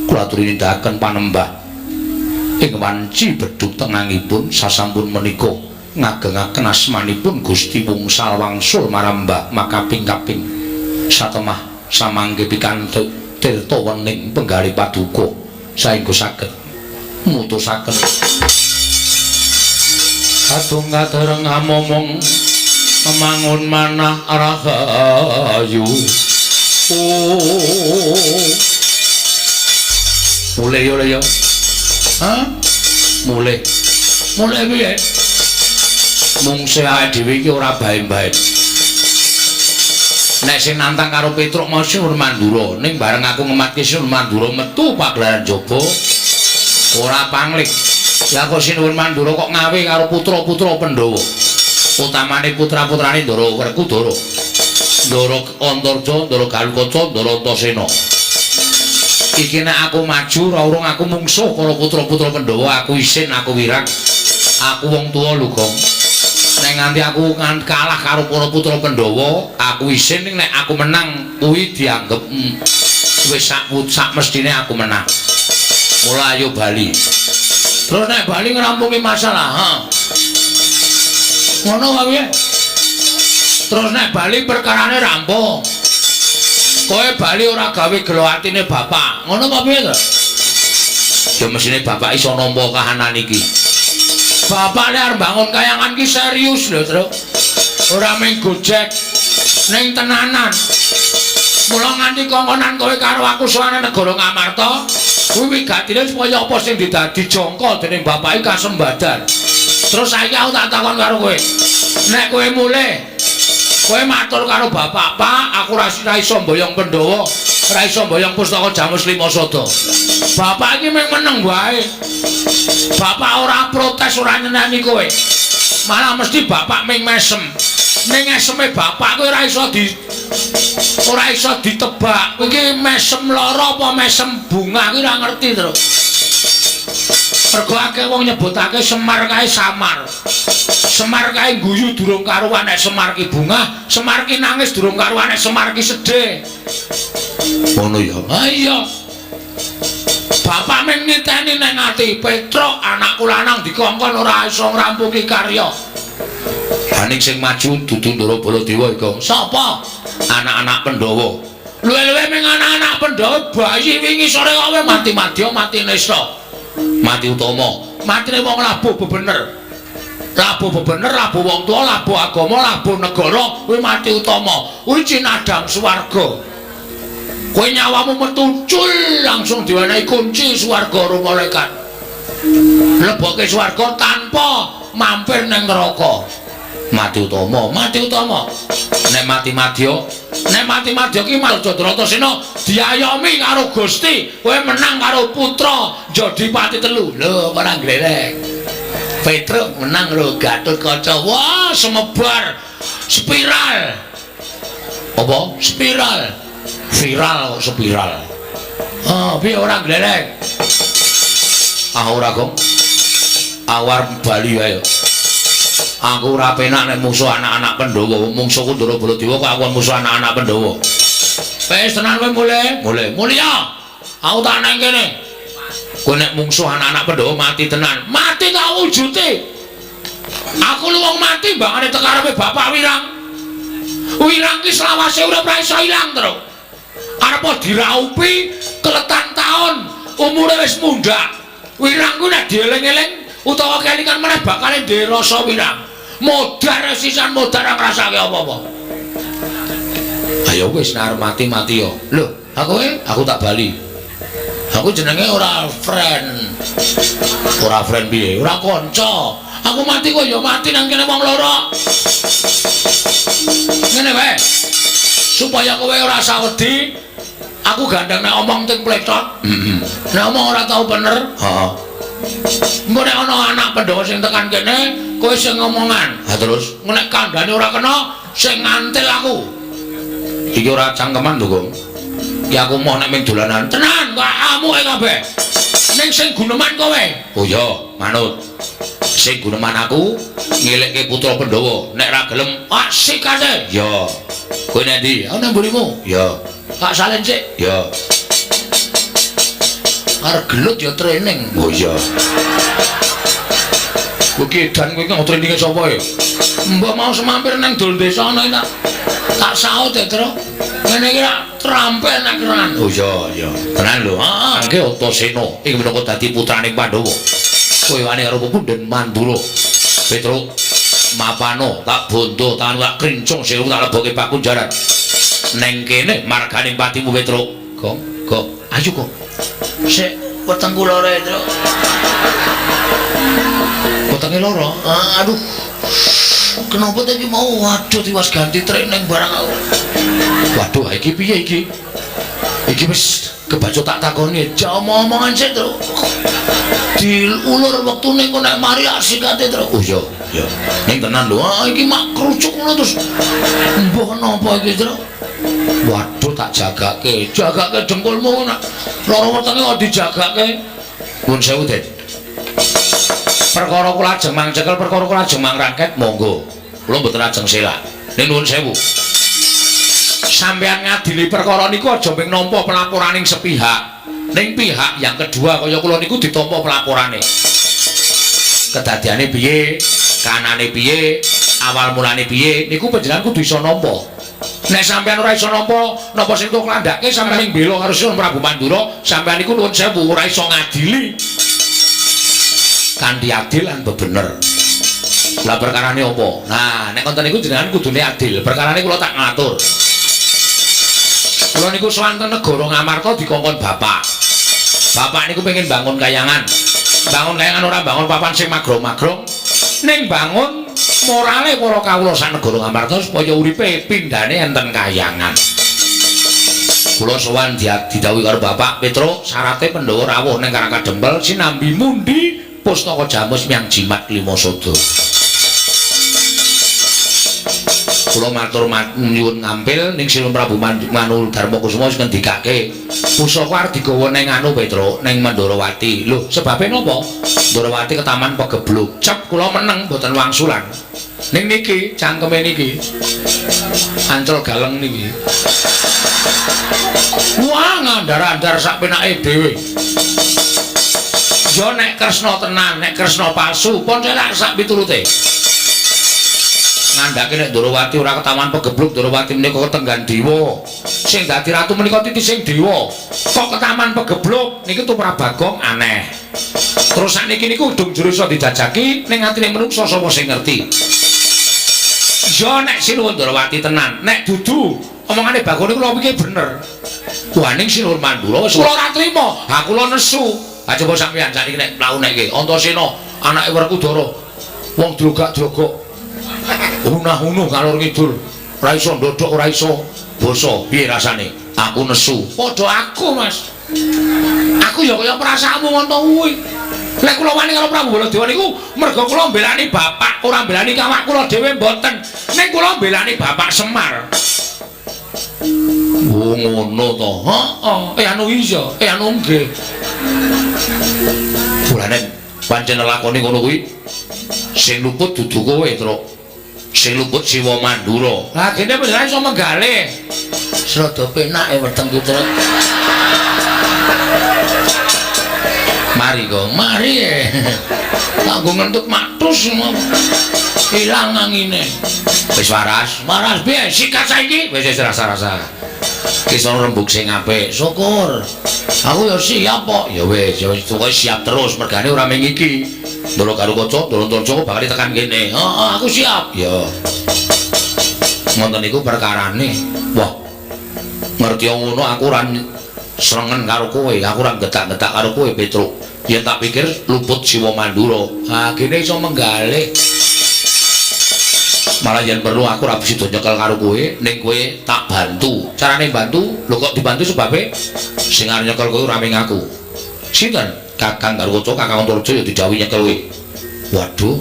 Kula aturi nindakaken panembah. Ing wanci bedhug tengahipun sasampun menika ngagengaken asmanipun Gusti Wungsal Wangsul marambah makaping-kaping. Satemah samangke pikantuk tirta wening penggali paduka saengga saged mutusaken kadung kadereng amomong memangun manah rahayu Mulai yo le yo. Hah? Mulai. Mulai piye? Mungse awake dhewe iki ora bae-bae. Nek sing nantang karo Petruk mau Sur Mandura, ning bareng aku ngematke Sur Mandura metu pagelaran jaba ora panglik. Ya kok Sinuwun Mandura kok ngawe karo putra-putra Pandhawa. Utamane putra-putrane Ndara Werkudara. Ndara Antarja, Ndara Galukaca, Ndara Antasena. Iki nek aku maju ora urung aku mungsuh karo putra-putra Pandhawa, aku isin, aku wirang. Aku wong tuwa lho, Gong. Nek nganti aku kalah karo para putra Pandhawa, aku isin ning nek aku menang kuwi dianggep wis sak mestine aku menang. Mula ayo bali. Terus nek bali ngrampungi masalah, ha. Ngono wae piye? Terus nek bali perkarane rampung. Kowe bali ora gawe gelo atine bapak. Ngono apa piye to? Ya mesine bapak iso nampa kahanan iki. Bapak nek arep bangun kayangan ki serius lho, Tru. Ora mung gojek ning tenanan. Mula nganti kongkonan kowe karo aku sowane negara Ngamarta, kuwi wigatine supaya apa sing didadi jangka dening bapake kasembadan. Terus saiki aku tak takon karo kowe. Nek kowe mulih, kowe matur karo bapak, "Pak, aku ra iso mboyong Pandhawa, ra iso mboyong Pustaka Jamus Lima Sada." Bapak iki mung meneng wae. Bapak ora protes, ora nyeneni kowe. Malah mesti bapak mung mesem. Ning eseme bapak kowe ora iso ditebak. Iki mesem lara apa mesem bunga kuwi ora ngerti, Tru. Mergo akeh wong nyebutake Semar kae samar. Semar kae guyu durung karuan nek Semar ki bunga, Semar ki nangis durung karuan nek Semar ki sedih. Ngono ya. Ha iya. Bapak men niteni nang ati Petruk anakku lanang dikongkon ora iso ngrampungi karya. Haning sing maju dudu Ndara Baladewa iku. Sapa? Anak-anak Pandhawa. Luwe-luwe ming anak-anak Pandhawa bayi wingi sore kowe mati madya, mati nesta. Mati utama. Matine wong labuh bebener. Labuh bebener, labuh wong tuwa, labuh agama, labuh negara, kuwi mati utama. Kuwi cinadang swarga. Kowe nyawamu metu cul langsung diwenehi kunci swarga karo malaikat. Leboke swarga tanpa mampir ning neraka. Mati utama. Nek mati madya ki Marjandratasena diayomi karo Gusti, kowe menang karo putra Jodipati telu. Lho, ora glelek. Petruk menang karo Gatotkaca. Wah, semebar spiral. Apa? Spiral. Viral kok spiral. Oh, piye ora glelek? Ah ora, Gong. Awar bali wae. Aku ora penak nek musuh anak-anak Pandhawa. Mungsuhku Ndara Baladewa kok aku musuh anak-anak Pandhawa. Wis tenan kowe mulih. Mulya. Aku tak nang kene. Kowe nek mungsuh anak-anak Pandhawa mati tenan. Mati tak wujute. Aku lu wong mati mbangane tekarepe Bapak Wirang. Wirang ki selawase urip ra iso ilang, Tru. Arep diraupi keletan taun, umure wis mundhak. Wirang ku nek dieling-eling utawa kelingan meneh bakal ndek rasa wirang. Modar sisan modar ora ngrasake apa-apa. Ayo wis nek mati yo. Lho, aku tak bali. Aku jenenge ora friend. Ora friend piye? Ora kanca. Aku mati kok ya mati nang kene wong loro. Ngene wae. Supaya kowe ora usah wedi, aku gandeng nek omong ting pletot. Nek omong ora tau bener. Heeh. Engko nek ana anak Pandhawa sing tekan kene, kowe sing ngomongan. Ha terus Nek kandhane ora kena, sing ngantil aku. iki ora cangkeman to, Gong. Ki aku mau nek ming dolanan. Tenan, kok amuke kabeh. Ning sing guneman kowe. Oh iya, manut. Sing guneman aku ngelekke putra Pandhawa. Nek ra gelem, Asik kate. ya. Kowe nek ndi? Aku nang mburimu. Ya. Tak salin sik. Ya. Arep gelut ya training. Oh iya. Kowe edan kowe kok traininge sapa ya? Mbok mau semampir nang dol desa ana tak saut ya, Tru. Ngene iki rak trampel nek keran. Oh iya. Tenan lho. Heeh. Angke Antasena ing minangka dadi putrane Pandhawa. Kowe wani karo Punden Mandura. Petruk mapano tak bondo tangan tak krincung sewu tak leboke pakunjaran. Neng kene marganing patimu Petruk. Kok ayo kok. Sik wetengku lara, Tru. Wetenge lara. Aduh. Kenapa ta iki mau waduh tiwas ganti training barang aku. Waduh, iki piye iki? Iki wis kebaca tak takoni, Jauh omongan sih, Tru. Diulur wektune kok nek mari asik ate, Tru. Oh iya, iya. Ning tenan lho, iki mak krucuk ngono terus. Mbah napa iki, Tru? Waduh, tak jagake. Jagake dengkulmu nak lara wetenge kok dijagake. Nuwun sewu, Den. Perkara kula ajeng mangcekel, perkara kula ajeng mangrangket, monggo. Kula mboten ajeng selak. Ning nuwun sewu. Sampeyan ngadili perkara niku aja ping nampa pelaporaning sepihak. Ning pihak yang kedua kaya kula niku ditampa pelaporane. Kedadiane piye? Kanane piye? Awal mulane piye? Niku panjenengan kudu iso nampa. Nek sampeyan ora iso nampa, napa sing kok klandhake sampeyan ning bela karo Sun Prabu Pandura, sampeyan niku nuwun sewu ora iso ngadili. Kanthi adil lan bebener. Lah perkarane apa? Nah, nek konten niku jenengan kudune adil. Perkarane kula tak ngatur. Kula niku swanten negara Ngamarta dikongkon bapak. Bapak niku pengen bangun kayangan. Bangun kayangan ora bangun papan sing magrong-magrong, ning bangun morale para kawula sak negara Ngamarta supaya uripe pindhane enten kayangan. Kula sowan didhawuhi karo Bapak Petro, syarate Pandhawa rawuh ning Karang Kadempel sinambi mundi pustaka Jamus Miang Jimat Lima Sada. Kula matur nyuwun ngampil ning Sinun Prabu Manu Darmakusuma sing ngendikake pusaka arep digawa ning anu Petro ning Mandharawati. Lho, sebabe napa? Mandharawati ketaman pegebluk. Cep kula meneng boten wangsulan. Ning niki cangkeme niki. Ancol galeng niki. Wah, ngandar-andar sak penake dhewe. Yo nek Kresna tenan, nek Kresna palsu, pun celak sak piturute. Ngandhake nek Ndorowati ora ketaman pegebluk, Ndorowati menika ketenggan dewa. Sing dadi ratu menika titising dewa. Kok ketaman pegebluk niki tumrap Bagong aneh. Terus sakniki niku udung jero iso dijajaki ning atine menungsa sapa sing ngerti. Yo nek Sinuwun Ndorowati tenan, nek dudu omongane Bagong niku lho iki bener. Wah ning Sinuwun Mandura wis kula ora trima. Ha kula nesu. Ha coba sampeyan sakniki nek mlauneke Antasena anake Werkudara. Wong drogak-drogok. Unah-unuh kalor kidul. Ora iso ndodhok, ora iso basa. Piye rasane? Aku nesu. Padha aku, Mas. Aku ya kaya perasaanmu ngono kuwi. Lek kula wani karo Prabu Baladewa niku merga kula mbelani bapak, ora mbelani kawak kula dhewe mboten. Ning kula mbelani Bapak Semar. Oh ngono to. Heeh. Anu iya, anu nggih. Bulane pancen lakoni ngono kuwi. Sing luput dudu kowe, Truk. Sing luput Siwa Mandura. Lah kene panjenengan iso menggalih. Serada penake wetengku, Tru. Mari kok, Mari. Kanggo ngentut matus ilang angine. wis waras. Waras piye sikat saiki? Wis rasa-rasa. Kisah rembug sing apik. Syukur. Aku ya siap kok. Ya wis, pokoke siap terus mergane ora ming iki. Ndoro karo kaca, Ndoro Tarja bakal tekan kene. Heeh, aku siap. Ya. Ngoten niku perkarane. Wah. Ngerti ngono aku ora srengen karo kowe, aku ora getak-getak karo kowe, Petruk. Yen tak pikir luput Siwa Mandura. Ha kene iso menggalih. Malah yen perlu aku ora bisa nyekel karo kowe, ning kowe tak bantu. Carane bantu, lho kok dibantu sebabe sing arep nyekel kowe ora ming aku. Sinten? Kakang karo Kaca, Kakang Antarja ya didhawuhi nyekel kowe. Waduh.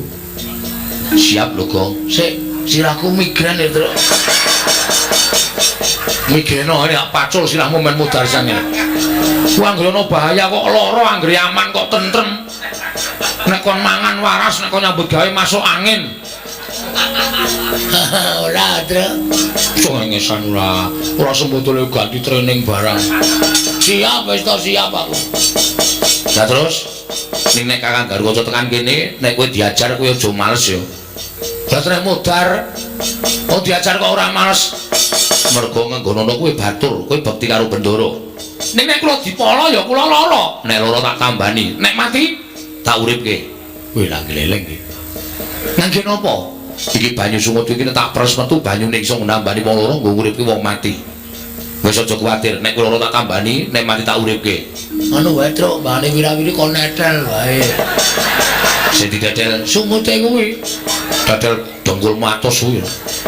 Siap lho, Gong. Sik, sirahku migren ya, Tru. Migreno ini pacul sirahmu men mudar sange. Ku anggere ana bahaya kok lara, anggere aman kok tentrem. Nek kon mangan waras, nek kon nyambut gawe masuk angin. Ora, Tru. Cengengesan ora sembotole ganti training barang. Siap wis to, siap aku. Lah terus ning nek Kakang Garwaca tekan kene, nek kowe diajar kowe aja males ya. Lah trek mudar. Oh diajar kok ora males. Mergo nganggono kowe batur, kowe bekti karo Bendara. Ning nek kula dipala ya kula lara. Nek lara tak tambani, nek mati tak uripke. Kowe lha gleleng iki. Ngangge napa? Iki banyu sungut iki tak pres metu banyune iso nambani wong lara nggo uripke wong mati. Wis aja kuwatir, nek kowe lara tak tambani, nek mati tak uripke. Anu wae, Truk, mbane wira-wiri kon netel wae. Sing didadel Sumute kuwi. dadel dengkulmu atos kuwi.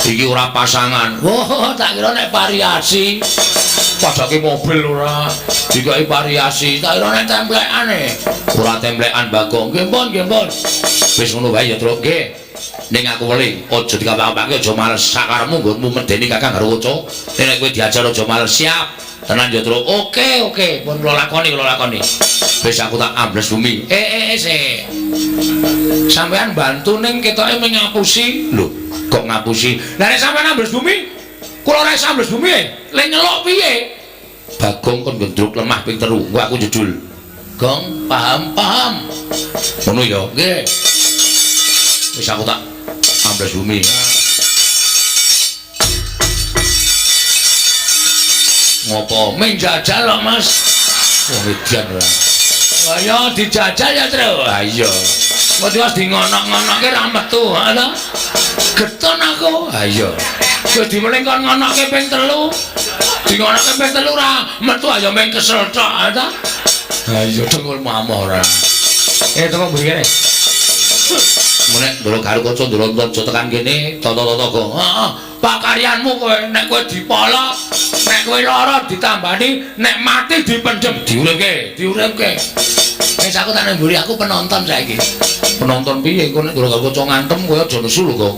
Iki ora pasangan. Wah, tak kira nek variasi. Padake mobil ora. Dikoki variasi, tak kira nek templekane. Ora templekan Bagong. Nggih, Pun, nggih, Pun. Wis ngono wae ya, Truk. Nggih. Ning aku weling, aja dikapak-kapake, aja males sakaremu nggonmu medeni Kakang karo Uco. Nek kowe diajar aja males, siap. Tenan ya, Truk. Oke, pun kula lakoni. Wis aku tak ambles bumi. Sik. Sampean bantu ning ketoke mung ngapusi. Lho, kok ngapusi? Lah nek sampean ambles bumi, kula ora iso ambles bumi. Le nyeluk piye? Bagong kon gendruk lemah ping 3. Engko aku jujul. Gong, paham. Ngono ya. Nggih. Wis aku tak ambles bumi. Ngopo? Ming jajal kok, Mas. Wong edian ora. Kaya dijajal ya, Tru. Ha iya. Kok wis dingonok-ngonokke ra metu, ha to? Geton aku. Ha iya. Wis dimeling kon ngonokke ping 3. Dingonokke ping 3 ra metu aja ming kesel tok, ha to? Ha iya dengkulmu amah ora. Teko mriki. Menek ndoro karo kanca ndoro aja tekan kene, tata-tata go. Heeh, pakaryanmu kowe nek kowe dipolok, nek kowe lara ditambani, nek mati dipendhem, diuripke. Wis aku tak nang mburi, aku penonton saiki. Penonton piye engko nek ndoro karo kanca ngantem kowe aja nesu lho kok.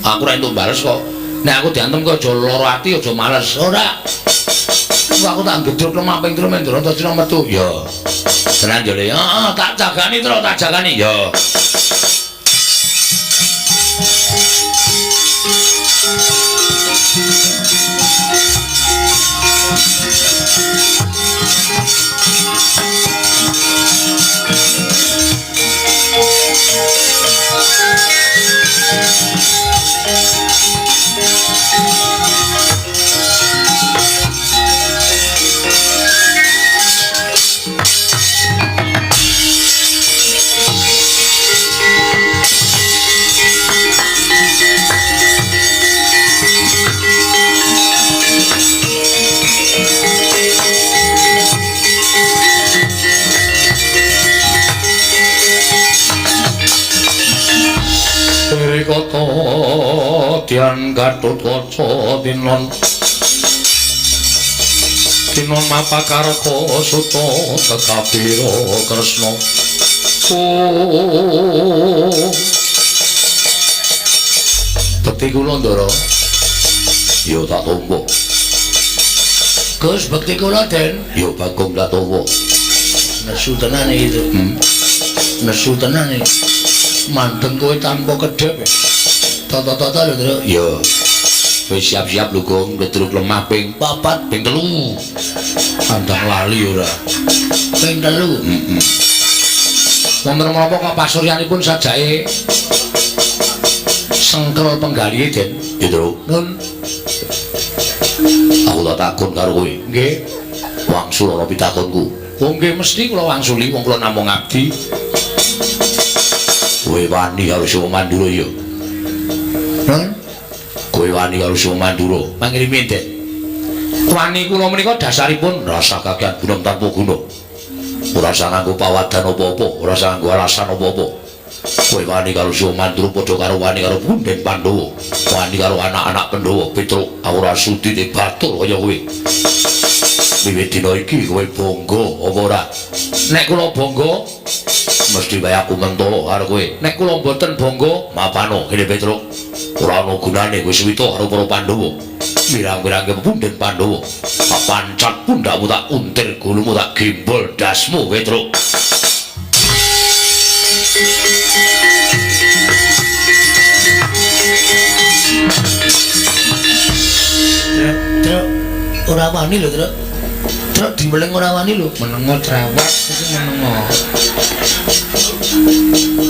Aku ra entuk bales kok. Nek aku diantem kowe aja lara ati, aja males. Ora. Aku tak gedhok lemah ping 3 ndoro sira metu. Ya. Tenan yo Le. Heeh, tak jagani terus, tak jagani. Ya. Kota dian Gatut Kaca tinon mapakarko suta tekapira Kresna bekti kula Ndara ya tak tampa Gus, bekti kula Den. ya Bagong tak tampa Nesu tenan itu. Nesu tenan iki. Manteng kowe tanpa kedhep. Tata-tata lho, Tru. ya wis siap-siap lho Gong ndruk lemah ping 4 ping 3 andang lali ora Ping 3. wonten menapa kok pasuryanipun sajake sengkel penggali Den ya Tru Nun. aku tak takon karo kowe Nggih. wangsul ana pitakonku Oh nggih mesti kula wangsuli wong kula namung abdi. kowe wani karo Simo Mandura ya kowe wani karo Simo Mandura Mangkene pinten? wani kula menika dasaripun rasa kagian gunung tanpa guna ora usah nganggo pawadan apa-apa ora usah nganggo alasan apa-apa kowe wani karo Simo Mandura padha karo wani karo Bunden Pandhawa wani karo anak-anak Pandhawa Petruk ora sudi batur kaya kowe wiwit dina iki kowe bangga apa ora nek kula bangga mesti wae aku mentolo karo kowe nek kula mboten bangga mapano kene Petruk ora ana gunane kowe suwita karo para Pandhawa mirang-mirang Bunden Pandhawa tak pancat pundakmu tak untir gulumu tak gimbol dasmu Petruk Truk ora wani lho, Truk. Truk dimeleng ora wani lho. Menengo trawat iki menengo.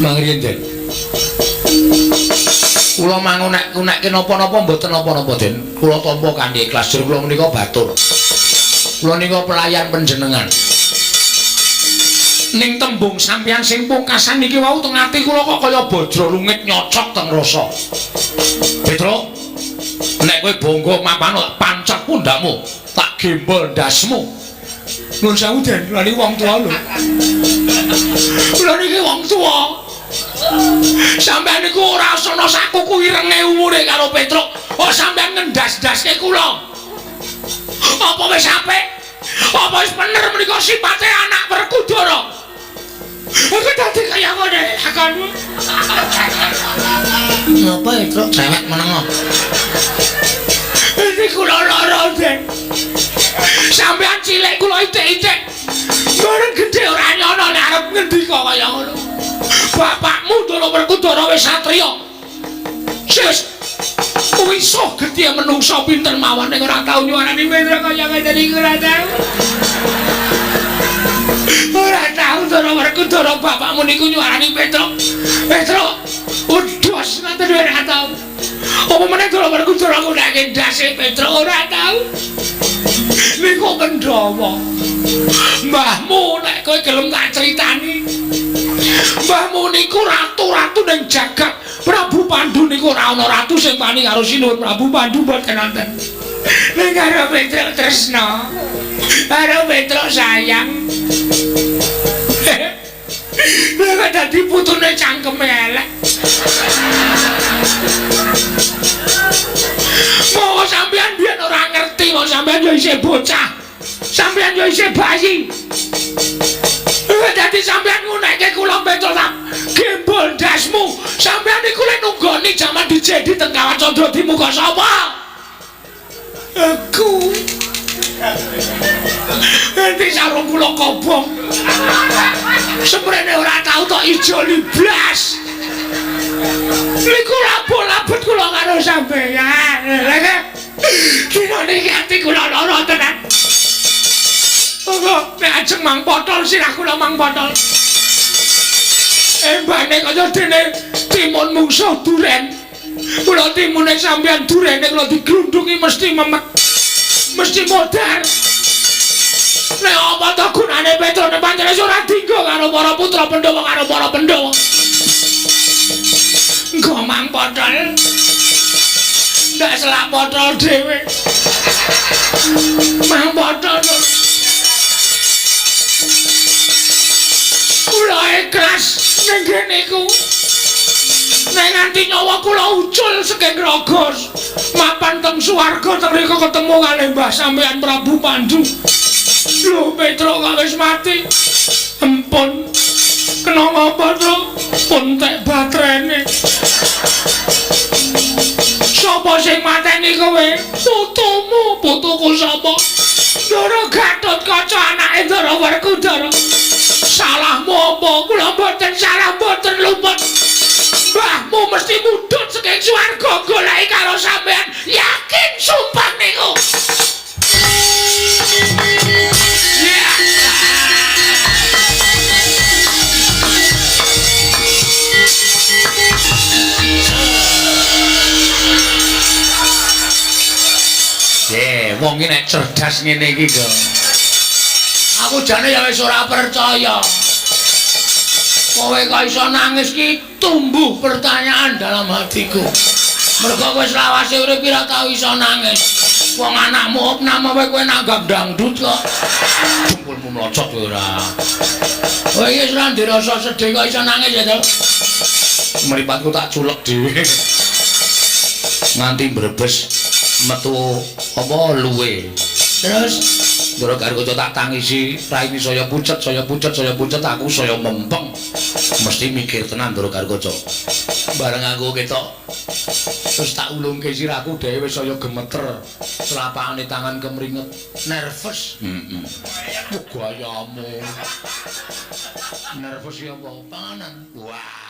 Mangriyen, Den. Kula mangun nek napa-napa mboten napa-napa, Den. Kula tampa kanthi ikhlas. Jur kula menika batur. Kula nika pelayan panjenengan. Ning tembung sampeyan sing pungkasan niki wau teng ati kula kok kaya bajra rungit nyocok teng rasa. Petruk, nek kowe bangga mapano pancet pundakmu, tak gembol dasmu. Nun sewu Den, lha niki wong tuwa lho. Lha niki wong tuwa. Sampeyan niku ora asana sakuku irenge umure karo Petruk. Oh sampeyan ngendas-daske kula. Apa wis apik? Apa wis bener menika sipate anak Werkudara? Aku dadi kaya ngene lakonmu. Napa Petruk cewek meneng? Iki kula lara Den. Sampeyan cilik kula itik-itik. Bareng gedhe ora nyono nek arep ngendika kaya ngono. Bapakmu Ndara Werkudara wis satriya. Sis. Kuwi sok gedhe menungsa pinten mawon ning ora tau nyuarani Petruk kaya ngene iki ora tau. Ora tau Ndara Werkudara bapakmu niku nyuarani Petruk. Petruk, udos ngoten ora tau. Apa meneh Ndara Werkudara ngundake ndase Petruk ora tau. Niku Pandhawa. Mbahmu nek kowe gelem tak critani. Mbahmu niku ratu-ratu ning jagat. Prabu Pandhu niku ora ana ratu sing wani karo sinuwun Prabu Pandhu mboten wonten. Ning karo Petruk tresna. Karo Petruk sayang. Nek dadi putune cangkeme elek. Mau sampean biyen ora ngerti, mau sampean yo isih bocah. Sampean yo isih bayi. Dadi sampean ngunekke kula Petruk tak gembol dasmu. Sampean niku lek nunggoni jaman dijedi teng Kawat Candra di muka sapa? Aku. Nanti sarung kula kobong. Semrene ora tau tok ijo liblas. Niku labet kula karo sampeyan. Dina niki ati kula lara tenan. Monggo nek ajeng Mang Potol sirah kula Mang Potol. Embane kaya dene timun mungsuh duren. Kula timune sampeyan durene kula diglundhungi mesti memek. Mesti modar. Nek apa to gunane Petruk nek pancen ora dinggo karo para putra Pandhawa karo para Pandhawa. Engko Mang Potol. Ndak selak Potol dhewe. Mang Potol. Kula ikhlas ning kene iku. Nek nganti nyawa kula ucul saking Ragos, mapan teng swarga teng mriku ketemu kalih Mbah sampeyan Prabu Pandhu. Lho Petruk kok wis mati. Ampun. Kena ngapa to? Puntek batrene. Sapa sing mateni kowe? Putumu, putuku sapa? Ndara Gatotkaca anake Ndara Werkudara. Salahmu apa? Kula mboten salah, mboten luput. Mbahmu mesti mudhun saking swarga goleki karo sampean. Yakin sumpah niku. Wong iki nek cerdas ngene iki, Go. Aku jane ya wis ora percaya. Kowe kok iso nangis ki tumbuh pertanyaan dalam hatiku. Mergo wis lawase urip ora tau iso nangis. Wong anakmu opname kowe nanggap dangdut kok. Jempolmu mlocot kowe ora. Kowe iki ora ndirasa sedih kok iso nangis ya, To. Mripatku tak culek dhewe. Nganti mbrebes metu apa luwe. Terus Ndara Gargoco tak tangisi, raine saya pucet, aku saya mempeng. Mesti mikir tenan Ndara Gargoco. Bareng aku ketok terus tak ulungke sirahku dhewe saya gemeter. Selapakane tangan kemringet, nervous. Gayamu. Nervous ya apa? Panganan. Wah.